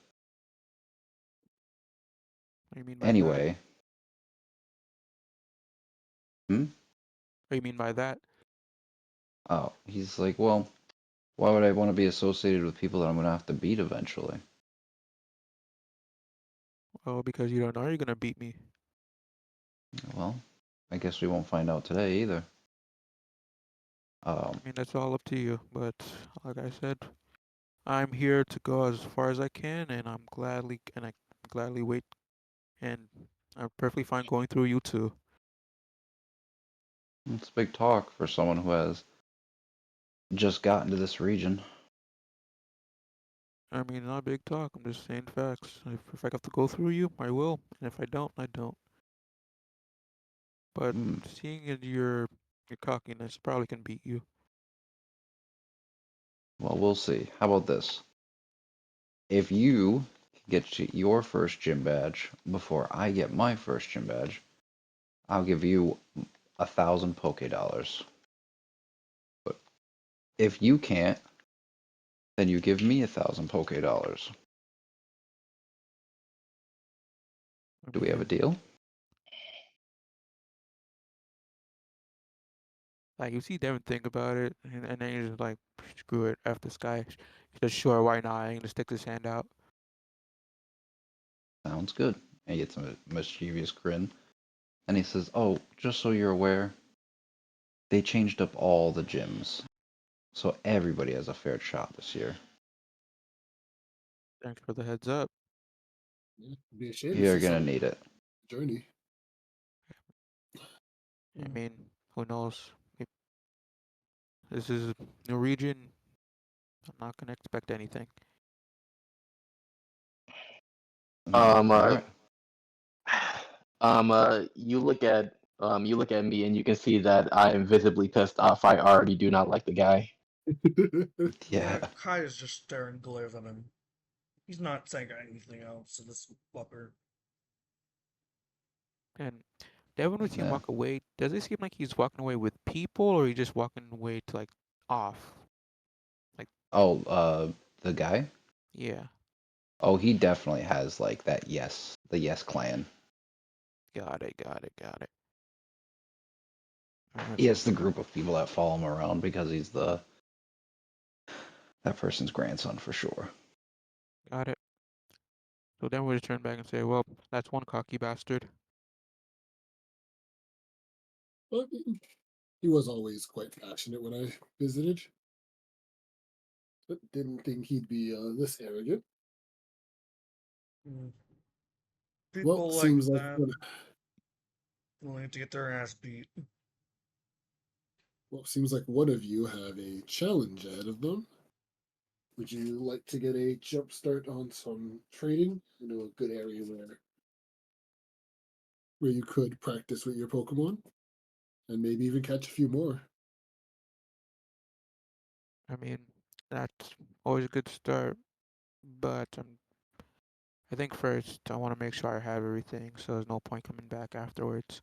What do you mean by that? Anyway, hmm? What do you mean by that? Oh, he's like, well, why would I want to be associated with people that I'm gonna have to beat eventually? Oh, because you don't know you're gonna beat me. Well, I guess we won't find out today either. I mean, that's all up to you. But like I said, I'm here to go as far as I can, and I gladly wait, and I'm perfectly fine going through you too. It's big talk for someone who has just gotten to this region. I mean, not big talk. I'm just saying facts. If I have to go through you, I will, and if I don't, I don't. But Hmm. seeing in your cockiness, probably can beat you. Well, we'll see. How about this? If you get your first gym badge before I get my first gym badge, I'll give you 1,000 Poke Dollars. But if you can't, then you give me 1,000 Poke Dollars. I Do we have a mean, deal? like you see Devin think about it, and then he's just like, screw it, F this guy. He's just sure, why not? And he just sticks his hand out. Sounds good. And he gets a mischievous grin. And he says, oh, just so you're aware, they changed up all the gyms. So everybody has a fair shot this year. Thanks for the heads up. Yeah, it'd be a shame to You're see gonna some need it. journey. I mean, who knows? If this is a new region. I'm not gonna expect anything. um, All uh, right. you look at me and you can see that I am visibly pissed off. I already do not like the guy. Yeah, Yeah. Kai is just staring glares at him. He's not saying anything else to this fucker. And Devin, when you Yeah. walk away, does it seem like he's walking away with people, or he's just walking away to like off? Like, Oh, the guy? yeah, Oh, he definitely has like that the yes clan. got it. All right, He has the group of people that follow him around because he's that person's grandson for sure. got it. So then we'll just turn back and say, well, that's one cocky bastard. But he was always quite passionate when I visited, but didn't think he'd be this arrogant. Mm. Well, People like seems like that one, willing to get their ass beat. well, seems like one of you have a challenge ahead of them. Would you like to get a jump start on some trading? You know, a good area where you could practice with your Pokemon and maybe even catch a few more. I mean, that's always a good start, but I think first I want to make sure I have everything, so there's no point coming back afterwards.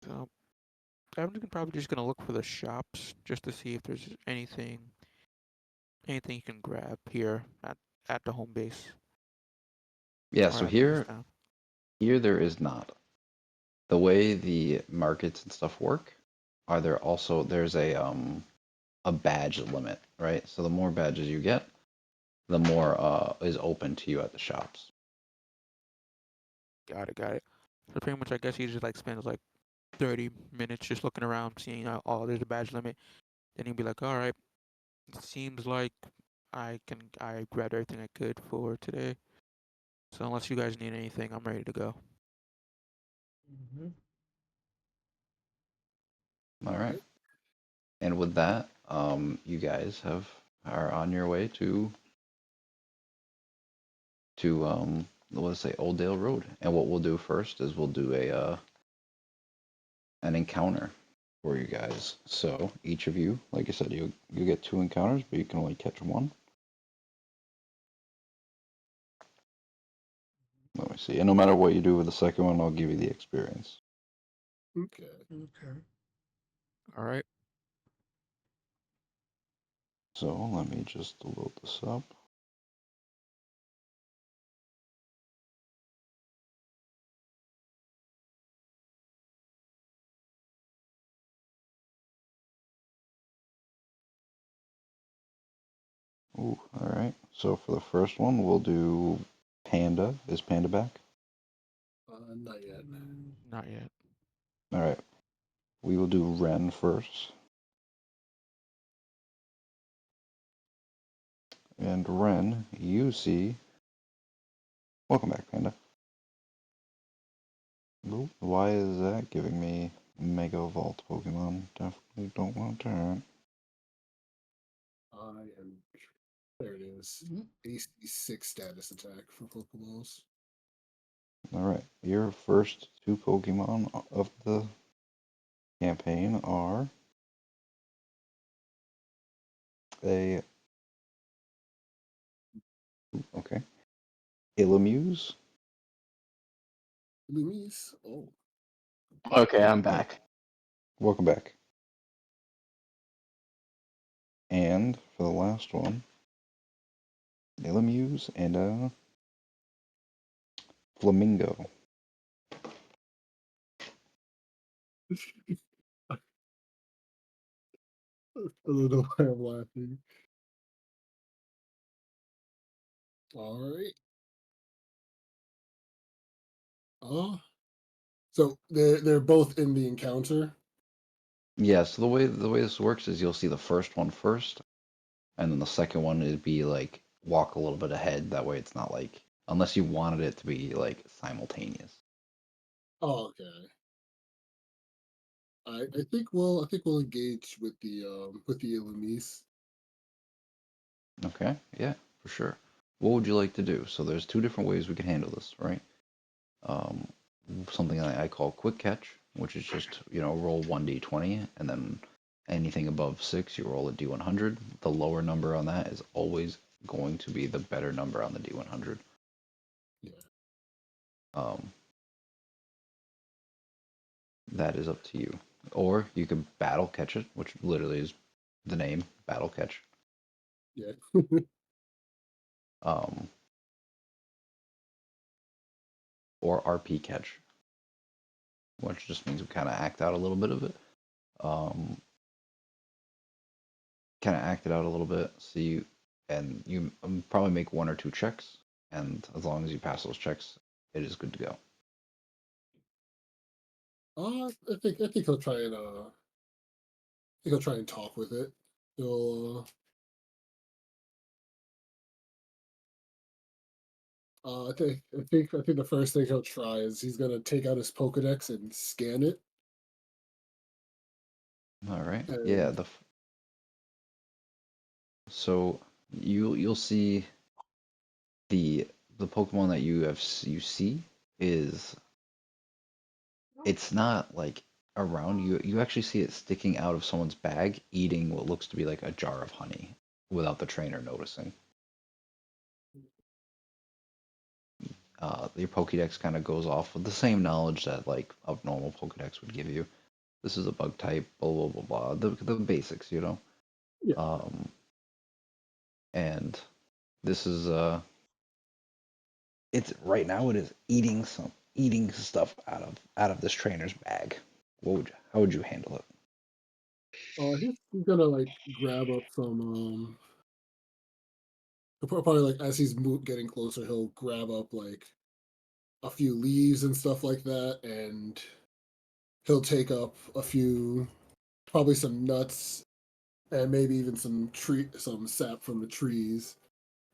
So probably just gonna look for the shops just to see if there's anything you can grab here at the home base Yeah, or so at the base town. here there is not. The way the markets and stuff work, are there also there's a badge limit, right? So the more badges you get, the more is open to you at the shops. Got it. So pretty much, I guess he just like spends like 30 minutes just looking around, seeing oh, there's a badge limit. Then he'd be like, all right, it seems like I grabbed everything I could for today. So unless you guys need anything, I'm ready to go. Mm-hmm. All right. Right? And with that, you guys are on your way to let's say Old Dale Road. And what we'll do first is we'll do a an encounter for you guys. So each of you, like I said, you get 2 encounters, but you can only catch one. Let me see. And no matter what you do with the second one, I'll give you the experience. Okay. Okay. All right. So let me just load this up. Ooh, all right. So for the first one, we'll do Panda. Is Panda back? Not yet. Not yet. All right. We will do Ren first. And Ren, you see. Welcome back, Panda. Nope. Why is that giving me Mega Vault Pokemon? Definitely don't want that. I am. There it is. Mhm. AC6 status attack for Pokeballs. All right. Your first 2 Pokemon of the campaign are a okay, Illamuse. Lumis. Oh. Okay, I'm Hey, back. welcome back. And for the last one, Illamuse and a Flamingo. I don't know why I'm laughing. All right. Oh. So they're both in the encounter. Yeah. So the way this works is you'll see the first one first, and then the second one would be like walk a little bit ahead. That way it's not like unless you wanted it to be like simultaneous. Oh, okay. I think we'll engage with the Lumis. Okay, yeah, for sure. What would you like to do? So there's 2 different ways we can handle this, right? Um, Something that I call quick catch, which is just roll 1d20 and then anything above 6 you roll a d100. The lower number on that is always going to be the better number on the d100. Yeah. Um, that is up to you. Or you could battle catch it, which literally is the name, battle catch. Yeah. Um, or RP catch, which just means we kind of act out a little bit of it. Kind of act it out a little bit. So you probably make 1 or 2 checks, and as long as you pass those checks, it is good to go. I think he'll try and think he'll try and talk with it. He'll I think the first thing he'll try is he's gonna take out his Pokedex and scan it. All right. Yeah. And So you'll see the Pokemon that you see is it's not like around you. You actually see it sticking out of someone's bag, eating what looks to be like a jar of honey, without the trainer noticing. Your Pokédex kind of goes off with the same knowledge that like a normal Pokédex would give you. This is a bug type, blah blah blah blah. The basics, you know. yeah, Um, and this is it's right now it is eating stuff out of this trainer's bag. How would you handle it? he's gonna like grab up some probably like as he's getting closer, he'll grab up like a few leaves and stuff like that, and he'll take up a few, probably some nuts, and maybe even some sap from the trees.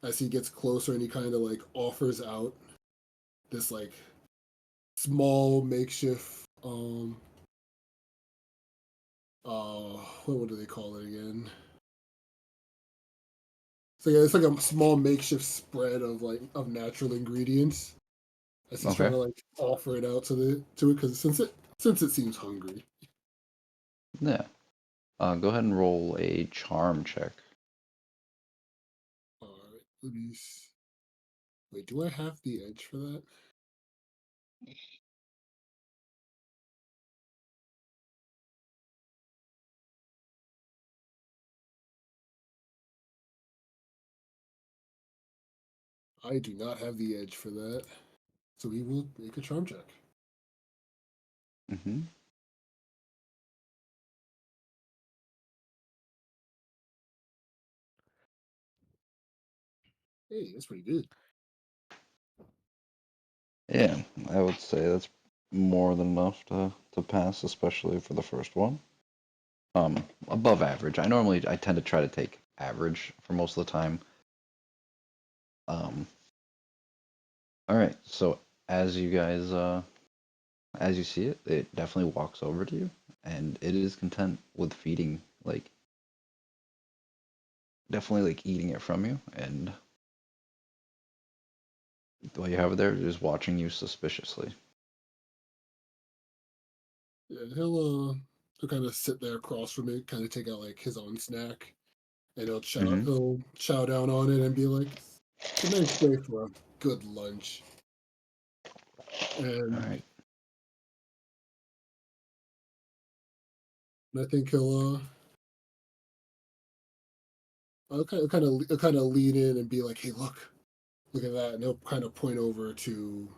As he gets closer, and he kind of like offers out this like small makeshift what do they call it again? So yeah, it's like a small makeshift spread of natural ingredients as he's trying Okay. to like offer it out to it because since it seems hungry. Yeah. Go ahead and roll a charm check. All right, let me. Wait, do I have the edge for that? I do not have the edge for that, so we will make a charm check. Mm-hmm. Hey, that's pretty good. Yeah, I would say that's more than enough to pass, especially for the first one. Above average. I tend to try to take average for most of the time. Um, all right. So as you guys as you see it, it definitely walks over to you, and it is content with feeding, like definitely like eating it from you, and while you have it there, it is watching you suspiciously. Yeah, he'll kind of sit there across from it, kind of take out like his own snack, and Mm-hmm. he'll chow down on it and be like, "It's a nice day for a good lunch." All And right. I think he'll kind of lean in and be like, "Hey, look at that," and he'll kind of point over to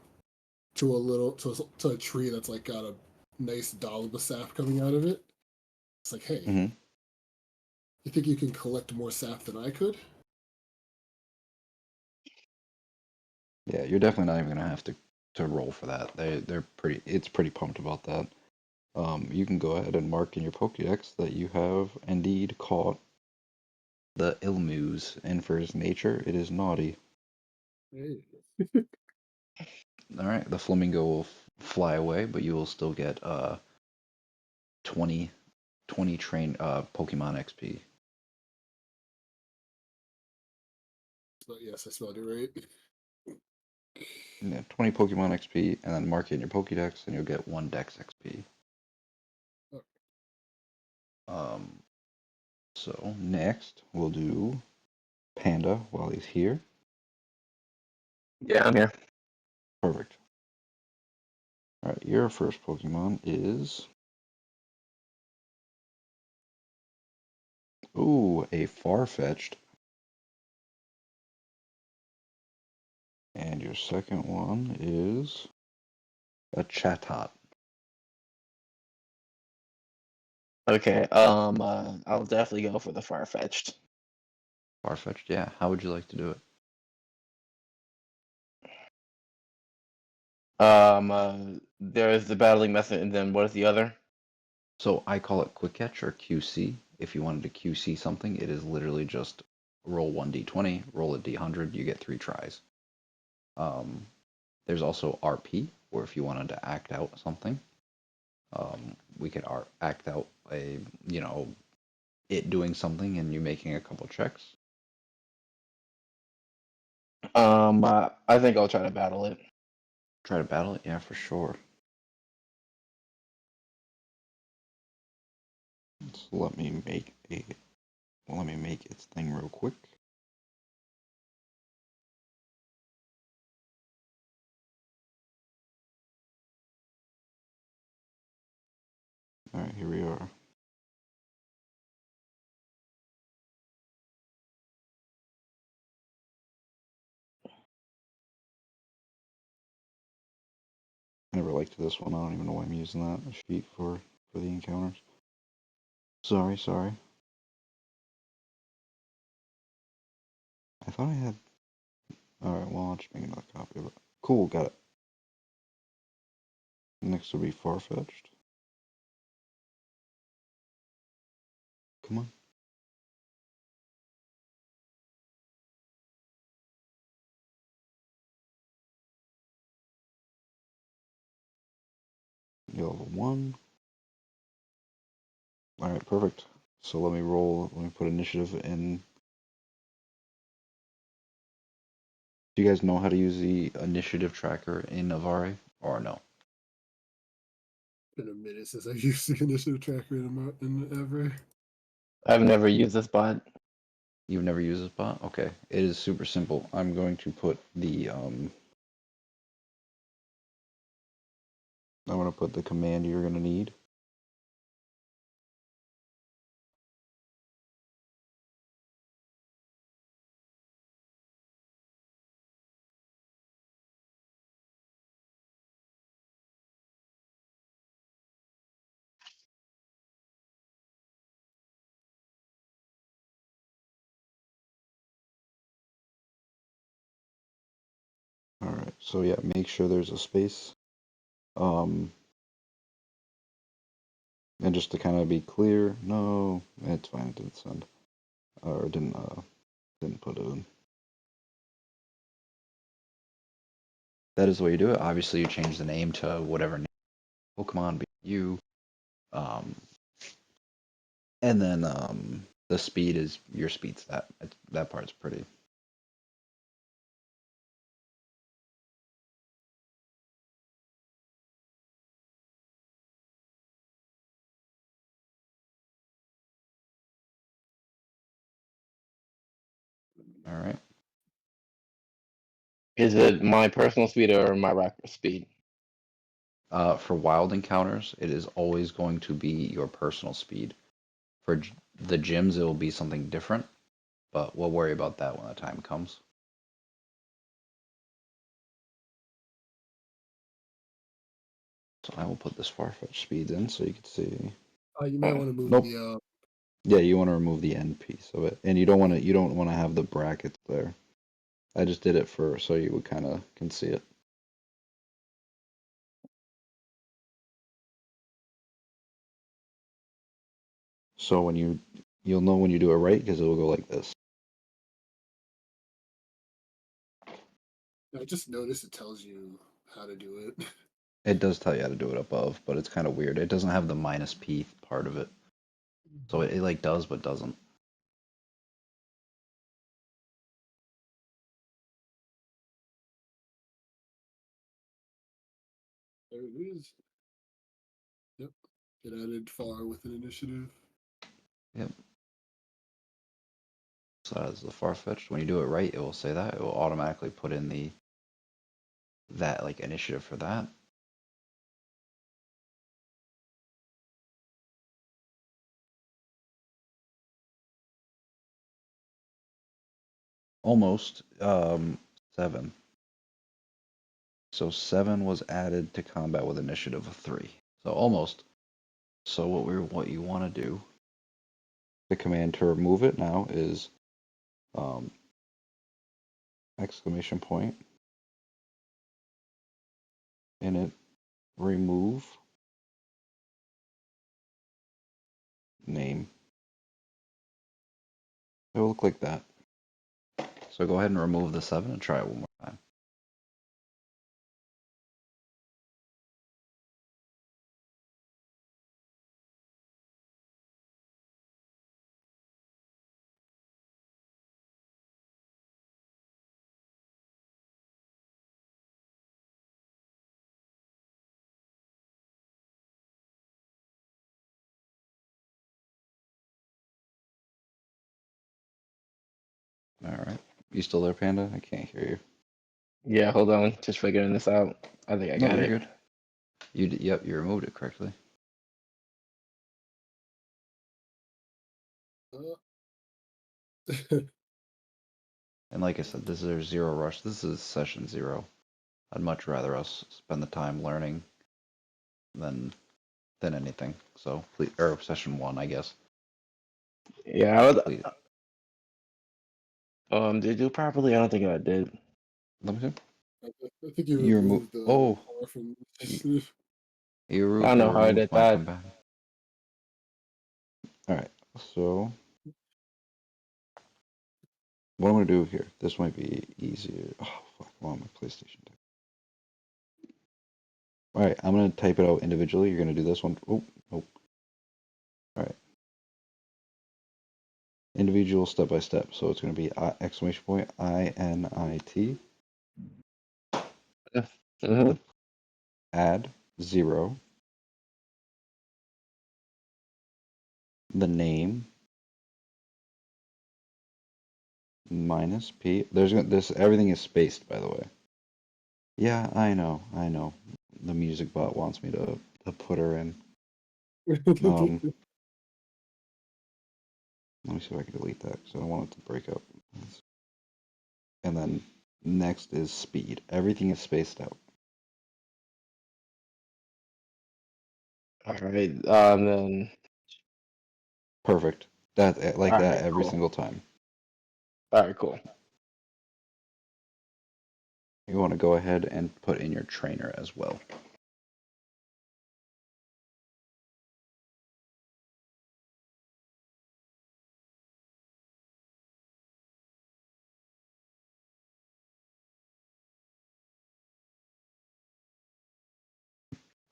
a tree that's like got a nice dollop of sap coming out of it. It's like, "Hey, Mm-hmm. you think you can collect more sap than I could?" Yeah, you're definitely not even gonna have to roll for that. They're pretty. It's pretty pumped about that. You can go ahead and mark in your Pokédex that you have indeed caught the Ilmuse, and for its nature, it is naughty. Hey. All right, the flamingo will fly away, but you will still get 20, 20 train Pokemon XP. But yes, I spelled it right. Yeah, 20 Pokemon XP, and then mark it in your Pokédex, and you'll get 1 Dex XP. Oh, Um, so next we'll do Panda while he's here. Yeah, I'm here. Perfect. Alright, your first Pokemon is... Ooh, a Farfetch'd. And your second one is... a Chatot. Okay, I'll definitely go for the far-fetched. Farfetch'd, yeah. How would you like to do it? There's the battling method, and then what is the other? So I call it Quick Catch or QC. If you wanted to QC something, it is literally just roll 1d20, roll a d100, you get 3 tries. There's also RP, or if you wanted to act out something, we could act out a, it doing something and you making a couple checks. I think I'll try to battle it. Try to battle it, yeah, for sure. So let me make its thing real quick. All right, here we are. I never liked this one. I don't even know why I'm using that sheet for the encounters. Sorry. I thought I had. All right, well, I'll just make another copy of it. Cool, got it. Next will be Farfetch'd. Come on. You're level 1. All right, perfect. So let me roll. Let me put initiative in. Do you guys know how to use the initiative tracker in Avari or no? Been a minute since I used the initiative tracker in ever. I've never used this bot. You've never used this bot? Okay. It is super simple. I'm going to put the command you're going to need. All right. So yeah, make sure there's a space. And just to kind of be clear, no, it's fine. It didn't send, or didn't put it in. That is the way you do it. Obviously, you change the name to whatever name Pokemon be you. Um, and then the speed is your speed stat. That part's pretty. All right. Is it my personal speed or my record speed? For wild encounters, it is always going to be your personal speed. For the gyms, it will be something different, but we'll worry about that when the time comes. So I will put this Farfetch speed in so you can see. You might want to move Nope. the. Yeah, you want to remove the end piece of it, and you don't want to have the brackets there. I just did it for so you would kind of can see it. So you'll know when you do it right because it will go like this. I just noticed it tells you how to do it. It does tell you how to do it above, but it's kind of weird. It doesn't have the minus P part of it, so it like does but doesn't. There it is. Yep. It added far with an initiative. Yep. So that's the Farfetch'd. When you do it right, it will say that. It will automatically put in that like initiative for that. almost 7. So 7 was added to combat with initiative of 3. So almost. So what you want to do, the command to remove it now is exclamation point in it, remove name. It will look like that. So go ahead and remove the 7 and try it one more time. All right. You still there, Panda? I can't hear you. Yeah, hold on. Just figuring this out. I think I No, got you're it. good. Yep, you removed it correctly. And like I said, this is zero rush. This is session 0. I'd much rather us spend the time learning than anything. So, or session 1, I guess. Yeah, I Please. would. Did you do properly? I don't think I did. Let me see. I think you You remove. removed the Oh, orphan. you, I don't you know how I removed did my that. combat. All right. So what I'm gonna do here? This might be easier. Oh fuck! I'm on my PlayStation. All right. I'm gonna type it out individually. You're gonna do this one. Oh, nope. All right. Individual step by step. So it's gonna be exclamation point INIT. Mm-hmm. Add 0. The name minus P. There's this. Everything is spaced, by the way. Yeah, I know. I know. The music bot wants me to put her in. Um, Let me see if I can delete that because I don't want it to break up. And then next is speed. Everything is spaced out. All right. Then. Perfect. That like All that right. every Cool. single time. All right. Cool. You want to go ahead and put in your trainer as well.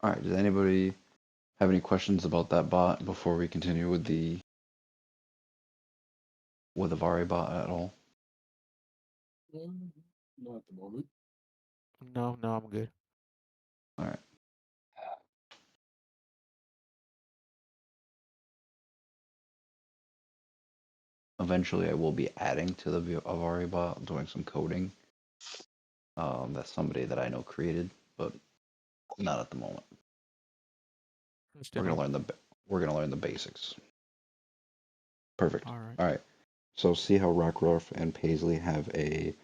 All right. Does anybody have any questions about that bot before we continue with the Vari bot at all? Not at the moment. No, I'm good. All right. Eventually, I will be adding to the Vari bot, doing some coding. That's somebody that I know created, but not at the moment. We're gonna learn the basics. Perfect. All right. All right. So see how Rockruff and Paisley have a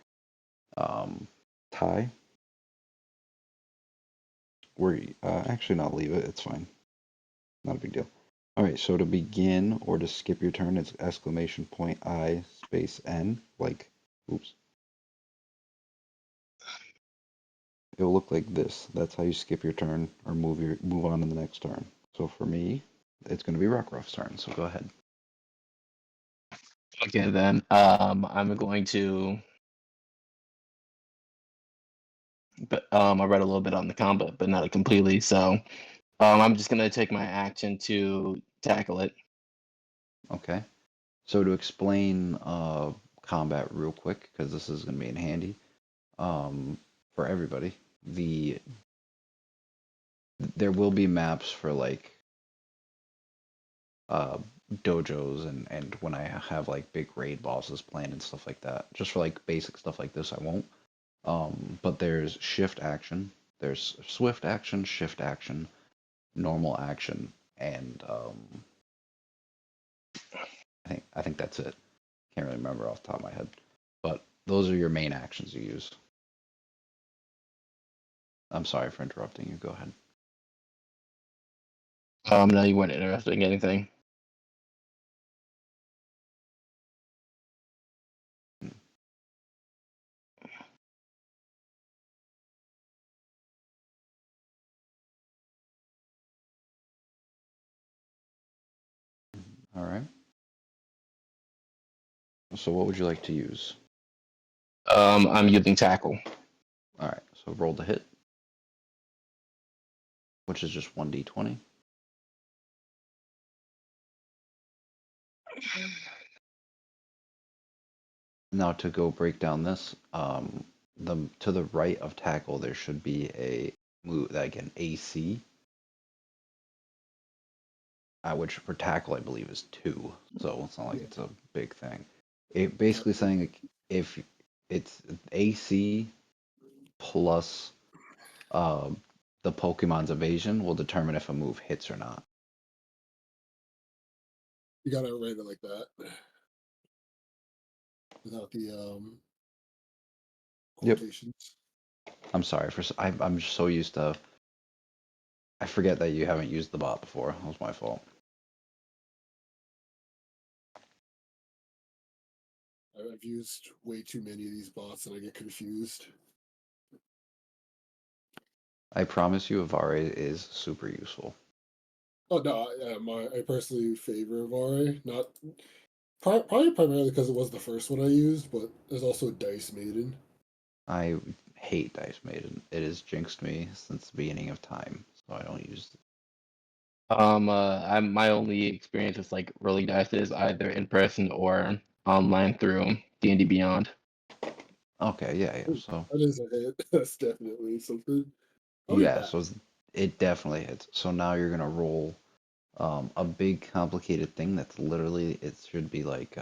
tie? We're actually not leave it. It's fine. Not a big deal. All right. So to begin or to skip your turn, it's exclamation point I space N. Like, oops. It'll look like this. That's how you skip your turn or move on to the next turn. So for me, it's going to be Rockruff's turn. So go ahead. Okay. Then. I'm going to. But I read a little bit on the combat, but not completely. So I'm just gonna take my action to tackle it. Okay. So to explain combat real quick, because this is going to be in handy for everybody, there will be maps for like uh, dojos and when I have like big raid bosses planned and stuff like that. Just for like basic stuff like this, I won't. But there's shift action, there's swift action, shift action, normal action, and I think that's it. Can't really remember off the top of my head. But those are your main actions you use. I'm sorry for interrupting you. Go ahead. No, you weren't interested in anything. All right. So what would you like to use? I'm using tackle. All right. So roll the hit, which is just 1d20. Now to go break down this, the to the right of tackle there should be a move like an AC, which for tackle I believe is 2. So it's not like it's a big thing. It basically saying like, if it's AC plus the Pokemon's evasion will determine if a move hits or not. You gotta write it like that. Without the Yep. quotations. I'm sorry for I'm so used to. I forget that you haven't used the bot before. That was my fault. I've used way too many of these bots and I get confused. I promise you, Avare is super useful. Oh no, I personally favor Vare. Not probably primarily because it was the first one I used, but there's also Dice Maiden. I hate Dice Maiden. It has jinxed me since the beginning of time, so I don't use it. I'm my only experience with like rolling dice is either in person or online through D&D Beyond. Okay, yeah. So That is a hit. That's definitely something. I'll be yeah, back. so it definitely hits. So now you're gonna roll a big complicated thing that's literally it should be like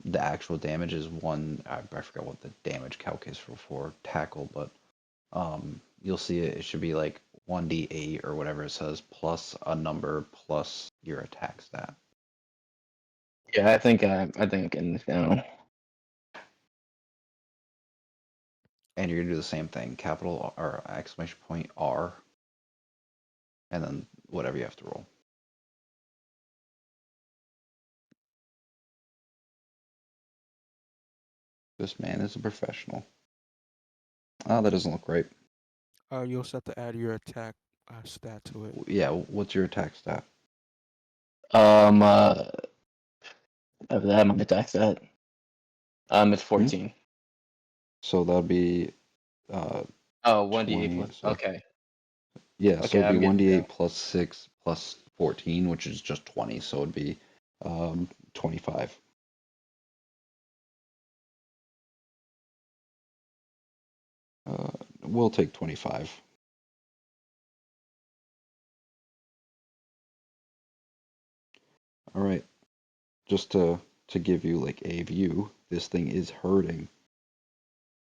the actual damage is one. I forgot what the damage calc is for tackle, but you'll see it. It should be like 1d8 or whatever it says plus a number plus your attack stat. Yeah, I think I'm getting this down. And you're gonna do the same thing, capital or exclamation point R, and then whatever you have to roll. This man is a professional. Oh, that doesn't look right. You also have to add your attack stat to it. Yeah, what's your attack stat? Um, uh, of that my attack stat. It's 14. So that'll be uh Oh, 1d8 20. plus. So Okay, yeah, so okay, it'd be I'm getting it down. 1d8 plus 6 plus 14, which is just 20. So it'd be 25. We'll take 25. All right, just to give you like a view, this thing is hurting.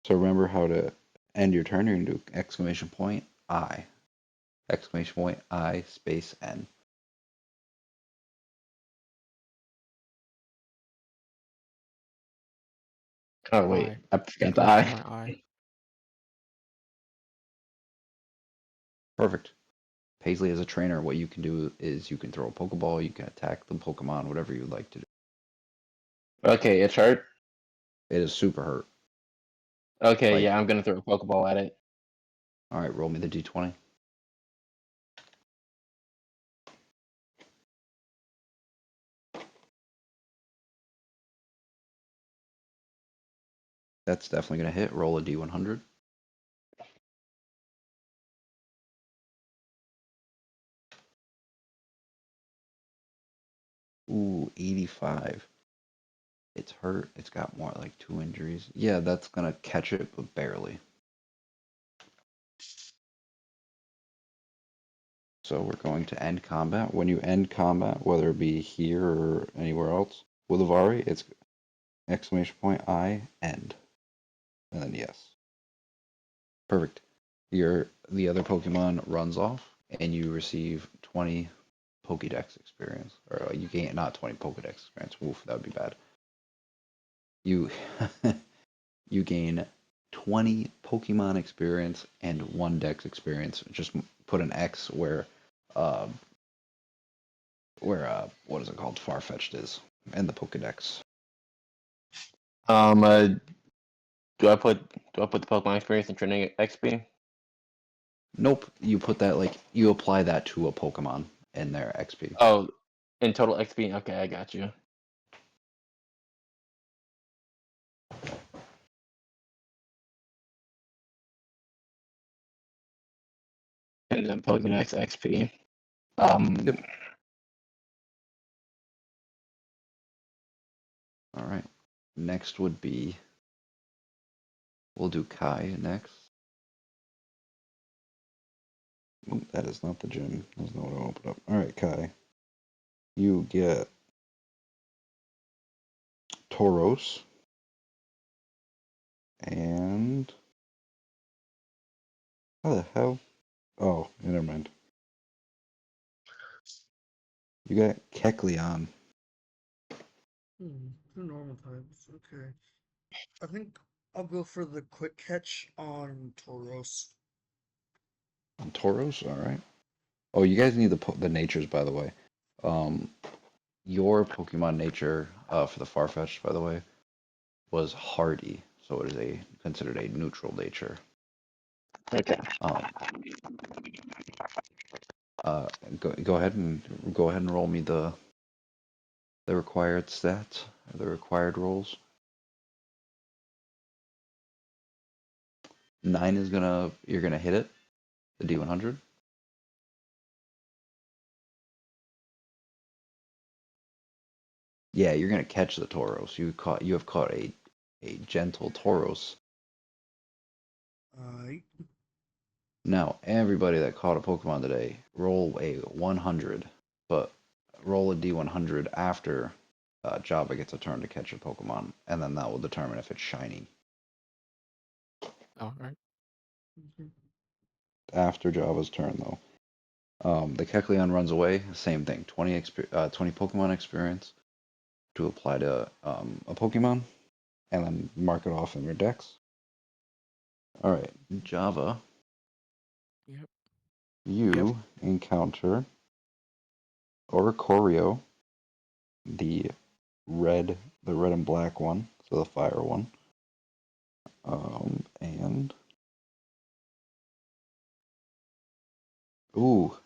So remember how to end your turn. You're gonna do exclamation point I, exclamation point I space N. Oh wait, I. I forgot the Exclamation I. point I. Perfect. Paisley as a trainer, what you can do is you can throw a Pokeball, you can attack the Pokemon, whatever you'd like to do. Okay, it's hurt. It is super hurt. Okay, Like, yeah, I'm gonna throw a Pokeball at it. all right, roll me the d20. That's definitely gonna hit. Roll a d100. Ooh, 85. It's hurt. It's got more like 2 injuries. Yeah, that's gonna catch it, but barely. So we're going to end combat. When you end combat, whether it be here or anywhere else, with Avari, it's exclamation point I end. And then yes. Perfect. The other Pokemon runs off and you receive 20 Pokédex experience. Or you gain not 20 Pokédex experience. Oof, that would be bad. You you gain 20 Pokemon experience and 1 Dex experience. Just put an X uh, what is it called? Farfetch'd is in the Pokedex. Um, uh, do I put the Pokemon experience in training XP? Nope, you put that like you apply that to a Pokemon in their XP. Oh, in total XP. Okay, I got you. And then Pokedex XP. Yep. All right. Next would be we'll do Kai next. Oop, that is not the gym. That's not what I opened up. All right, Kai. You get Tauros and how the hell? Oh, never mind. You got Kecleon. Two normal types. Okay. I think I'll go for the quick catch on Tauros. On Tauros, all right. Oh, you guys need the natures, by the way. Um, your Pokemon nature for the Farfetch'd, by the way, was Hardy, so it is considered a neutral nature. Okay. Um, uh, go ahead and roll me the required stats, the required rolls. 9 is you're gonna hit it, the D100. Yeah, you're gonna catch the Tauros. You have caught a gentle Tauros. I Now, everybody that caught a Pokemon today, roll a 100, but roll a D100 after Java gets a turn to catch a Pokemon, and then that will determine if it's shiny. All right. After Java's turn, though. The Kecleon runs away, same thing, 20 Pokemon experience to apply to a Pokemon, and then mark it off in your dex. Alright, Java, Yep. you encounter Oricorio, the the red and black one, so the fire one. And ooh,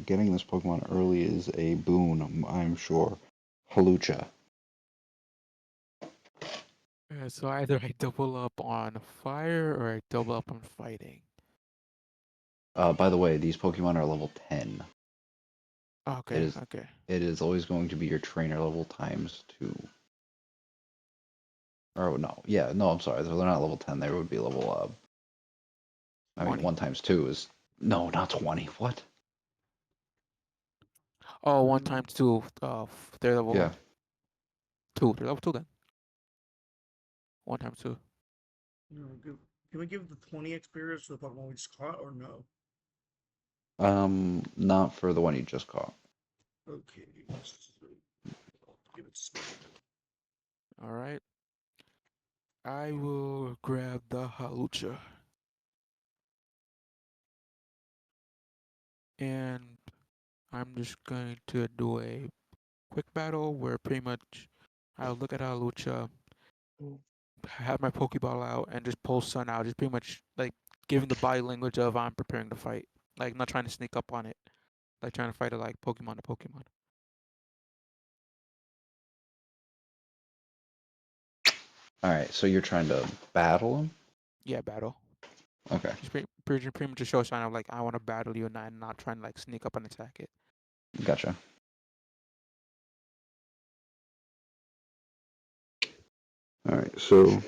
getting this Pokemon early is a boon, I'm sure. Halucha. So either I double up on fire or I double up on fighting. By the way, these Pokemon are level 10. It Okay. is Okay. it is always going to be your trainer level times 2. Or no, yeah, no, I'm sorry. They're not level 10. They would be level I mean 20. 1 times 2 is no, not 20. What? Oh, 1 times 2. They're Yeah. level 2. They're level 2 then. 1 times 2. can we give the 20 experience to the Pokemon we just caught or no? Not for the one you just caught. Okay. I'll give it speed. All right. I will grab the Halucha. And I'm just going to do a quick battle where pretty much I'll look at Halucha, have my Pokeball out, and just pull Sun out. Just pretty much like giving the body language of I'm preparing to fight. Like not trying to sneak up on it. Like trying to fight it like Pokemon to Pokemon. Alright, so you're trying to battle him? Yeah, battle. Okay, Just pretty much a show sign of like I want to battle you and I'm not trying to like sneak up and attack it. gotcha. Alright, so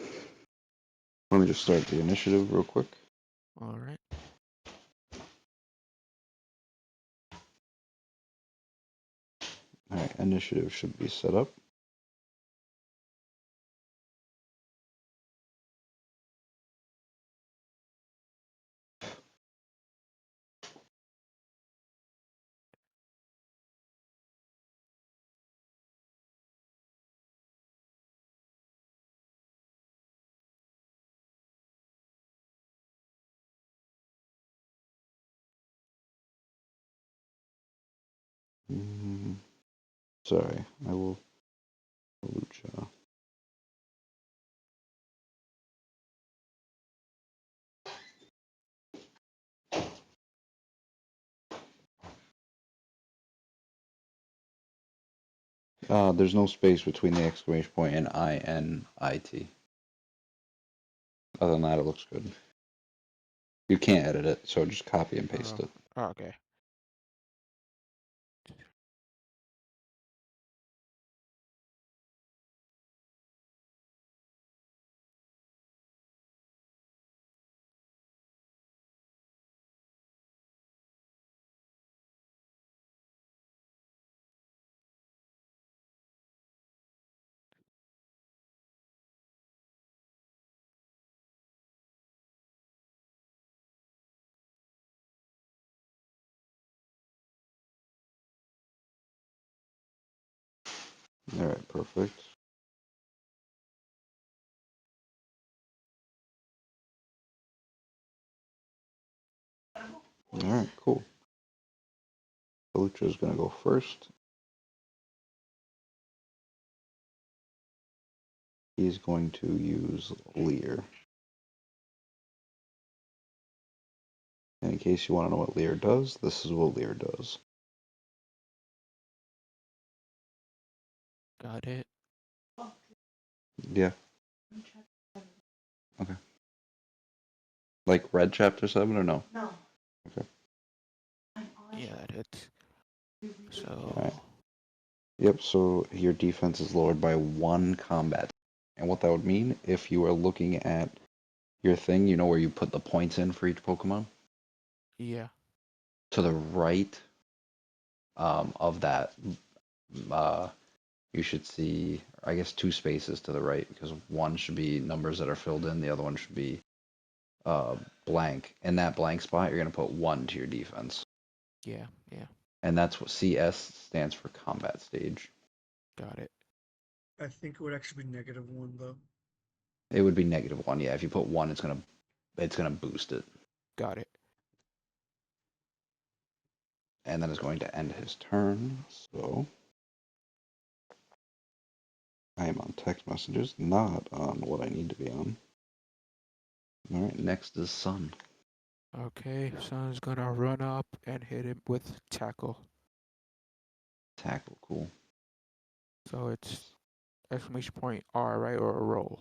let me just start the initiative real quick. All right. Alright, initiative should be set up. Sorry, I will. Lucha. There's no space between the exclamation point and INIT. Other than that, it looks good. You can't edit it, so just copy and paste it. Okay. All right, perfect. All right, cool. Lucha is gonna go first. He's going to use Leer. And in case you want to know what Leer does, this is what Leer does. Got it. Yeah. Okay. Like Red Chapter 7 or no? No. Okay. Yeah, that hits. So. Alright. Yep, so your defense is lowered by 1 combat. And what that would mean, if you are looking at your thing, you know where you put the points in for each Pokemon? Yeah. To the right of that, you should see, I guess, 2 spaces to the right, because one should be numbers that are filled in, the other one should be blank. In that blank spot, you're going to put 1 to your defense. Yeah. Yeah. And that's what CS stands for, combat stage. Got it. I think it would actually be -1 though. It would be -1, yeah. If you put 1, it's gonna boost it. Got it. And then it's going to end his turn, so I am on text messages, not on what I need to be on. Alright, next is Sun. Okay. Sun's gonna run up and hit him with tackle. Tackle, cool. So it's exclamation point R, right, or a roll.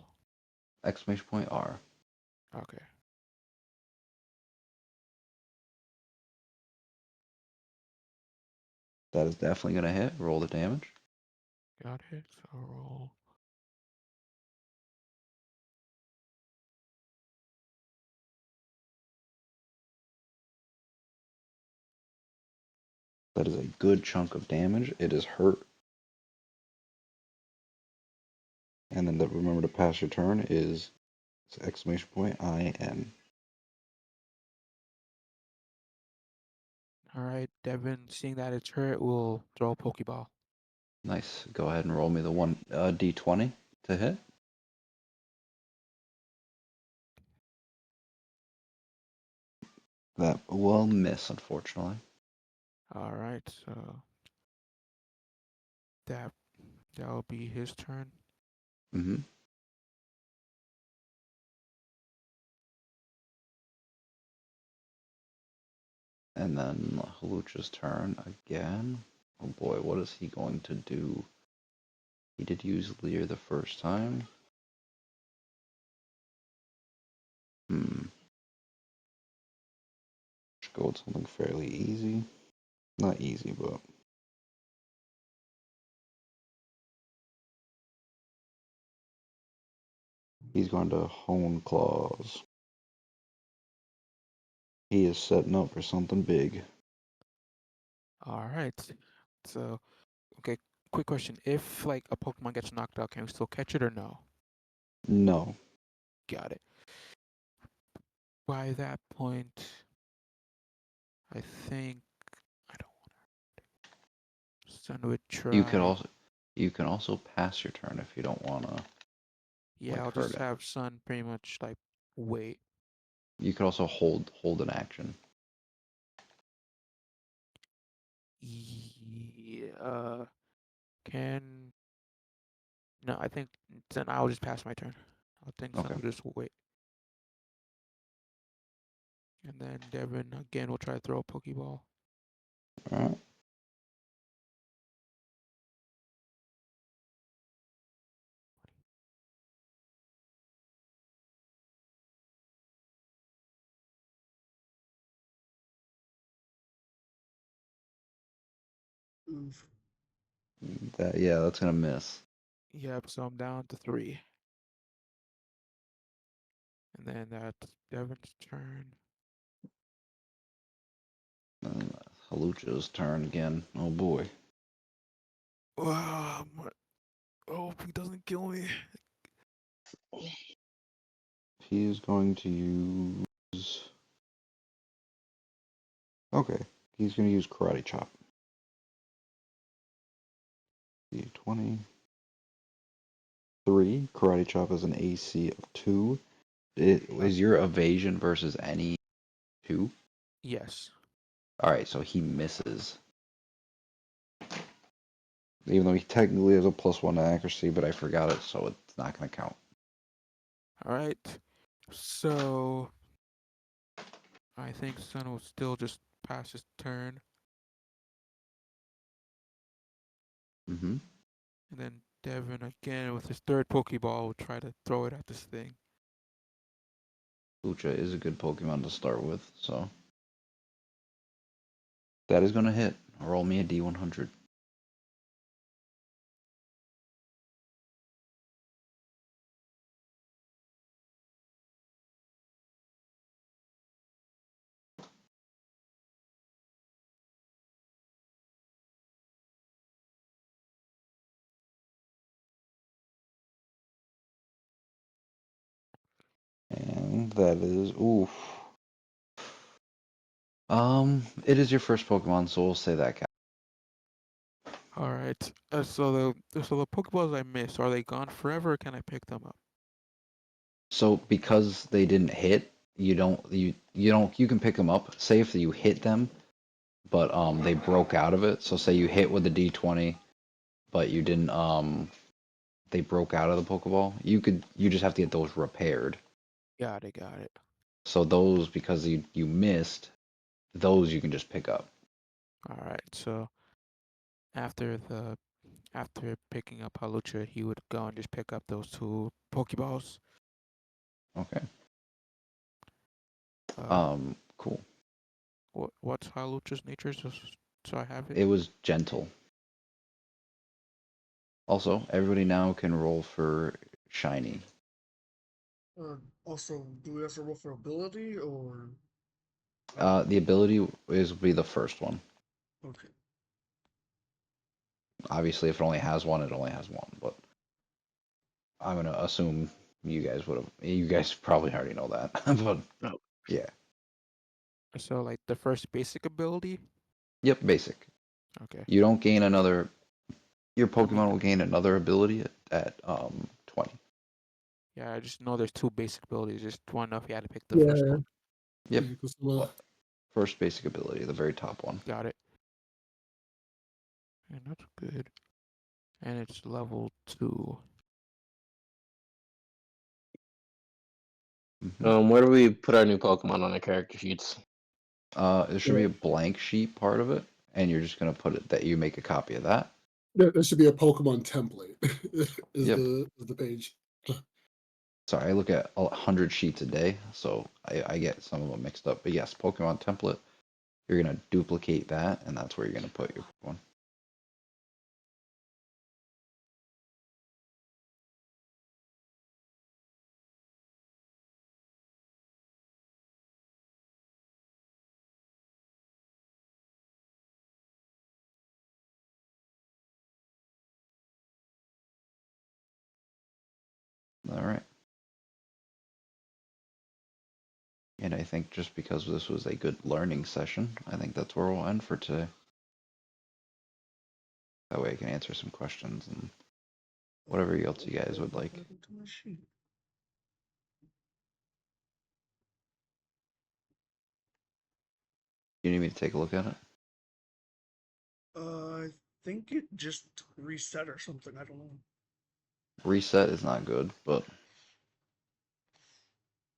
Exclamation point R. Okay. That is definitely gonna hit. Roll the damage. Got it. So roll. That is a good chunk of damage. It is hurt. And then remember to pass your turn is exclamation point IN. All right, Devin, seeing that it's hurt, will throw a Pokeball. Nice. Go ahead and roll me the one D20 to hit. That will miss, unfortunately. All right, so that will be his turn. Mm-hmm. And then Halucha's turn again. Oh boy, what is he going to do? He did use Leer the first time. Should go with something fairly easy. Not easy, but he's going to Hoenn Claws. He is setting up for something big. All right, so okay, quick question: if like a Pokemon gets knocked out, can we still catch it or no? No. Got it. By that point, I think I don't want to. Sun would try. You can also pass your turn if you don't wanna Yeah, I'll hurt just it. have Sun pretty much like wait. You could also hold an action. Can no, I think then I'll just pass my turn. I think Sun Okay. will just wait. And then Devin again will try to throw a Pokeball. All right. Oof. That's gonna miss. Yep, so I'm down to 3. And then that's Devin's turn. Halucha's turn again. Oh boy. Wow, I hope he doesn't kill me. He's going to use. Okay. He's gonna use Karate Chop. D20. 3. Karate Chop has an AC of 2. Is your evasion versus any 2? Yes. Alright, so he misses. Even though he technically has a +1 to accuracy, but I forgot it, so it's not gonna count. All right. So I think Sun will still just pass his turn. Mm-hmm. And then Devin again with his third Pokeball will try to throw it at this thing. Lucha is a good Pokemon to start with, so that is gonna hit. Roll me a D100. And that is oof. It is your first Pokemon, so we'll say that counts. All right. So the Pokeballs I missed, are they gone forever or can I pick them up? So because they didn't hit, you can pick them up. Say if you hit them, but they broke out of it. So say you hit with the D20, but you didn't they broke out of the Pokeball. You just have to get those repaired. Got it, got it. So those because you missed, those you can just pick up. All right. So after the after picking up Halucha, he would go and just pick up those 2 Pokeballs. Okay. Uh, Cool. what's Halucha's nature? So I have it. It was gentle. Also, everybody now can roll for shiny. Also, do we have to roll for ability or? The ability is will be the first one. Okay. Obviously, if it only has one, it only has one. But I'm gonna assume you guys would have. You guys probably already know that. But No. yeah. So like the first basic ability. Yep. Basic. Okay. You don't gain another. Your I mean, Pokemon will gain another ability at 20. yeah, I just know there's 2 basic abilities. Just one if you had to pick the first Yeah. one. Yep. Physical skill. First basic ability, the very top one. Got it. And that's good. And it's level 2. Where do we put our new Pokemon on our character sheets? There should be a blank sheet part of it, and you're just gonna put it that you make a copy of that. There should be a Pokemon template. Yep. The page. Sorry, I look at 100 sheets a day, so I get some of them mixed up. But yes, Pokemon template. You're gonna duplicate that, and that's where you're gonna put your Pokemon. All right. And I think just because this was a good learning session, I think that's where we'll end for today. That way I can answer some questions and whatever else you guys would like. Into my sheet. You need me to take a look at it? I think it just reset or something. I don't know. Reset is not good, but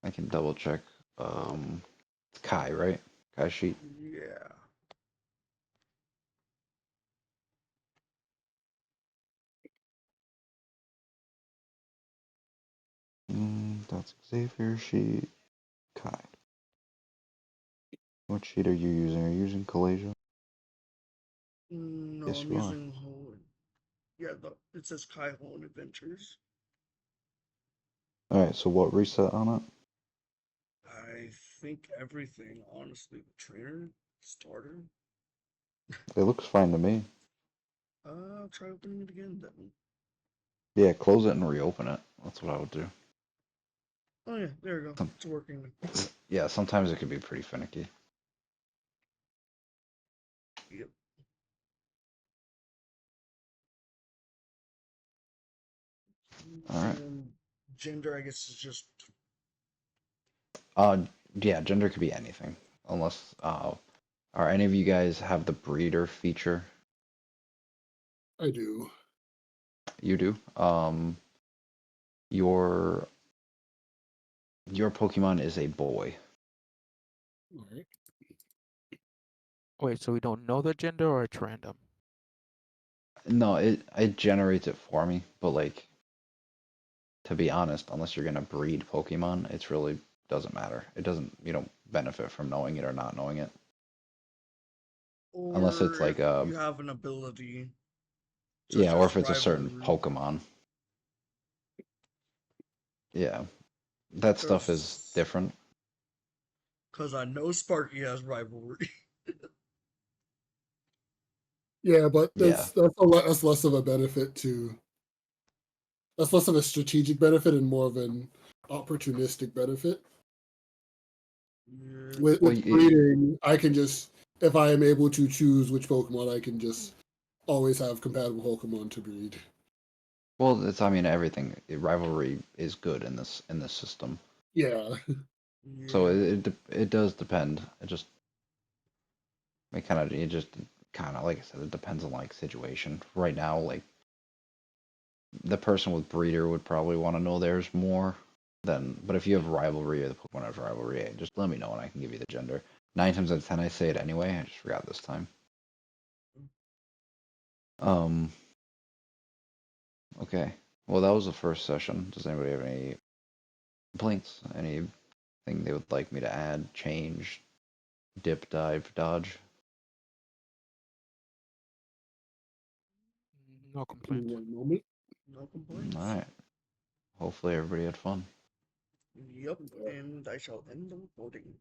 I can double check. It's Kai, right? Kai sheet. Yeah. That's Xavier sheet. Kai. What sheet are you using? Are you using Collasia? No, Yes, I'm you are. using Hoenn. Yeah, it says Kai Hoenn Adventures. All right. So what reset on it? I think everything, honestly. The trainer, starter. It looks fine to me. I'll try opening it again then. Yeah, close it and reopen it. That's what I would do. Oh yeah, there we go. Some- It's working. Yeah, sometimes it could be pretty finicky. Yep. All right. And gender, I guess, is just Uh, yeah, gender could be anything, unless are any of you guys have the breeder feature? I do. You do. Your Pokemon is a boy. All right. Wait, so we don't know the gender or it's random? No, it generates it for me, but like to be honest, unless you're gonna breed Pokemon, it's really doesn't matter. It doesn't you don't benefit from knowing it or not knowing it. Unless it's or if like a you have an ability yeah, such or as if it's a certain rivalry, Pokemon. Yeah. That stuff is because different. I know Sparky has rivalry. Yeah, but Yeah. that's less of a benefit to. That's less of a strategic benefit and more of an opportunistic benefit. Yeah. Well, With breeding, I can just, if I am able to choose which Pokemon, I can just always have compatible Pokemon to breed. well, it's I mean everything. Rivalry is good in this system. Yeah. So Yeah. it does depend. It just kind of like I said, it depends on like situation. Right now, like the person with breeder would probably want to know theirs more than. But if you have rivalry or the Pokemon has rivalry, hey, just let me know and I can give you the gender. 9 times out of 10, I say it anyway. I just forgot this time. Um. Okay. Well, that was the first session. Does anybody have any complaints? Anything they would like me to add, change, dip, dive, dodge? No Give me complaints. one moment. No All complaints. right. Hopefully everybody had fun. Yep. And I shall end the recording.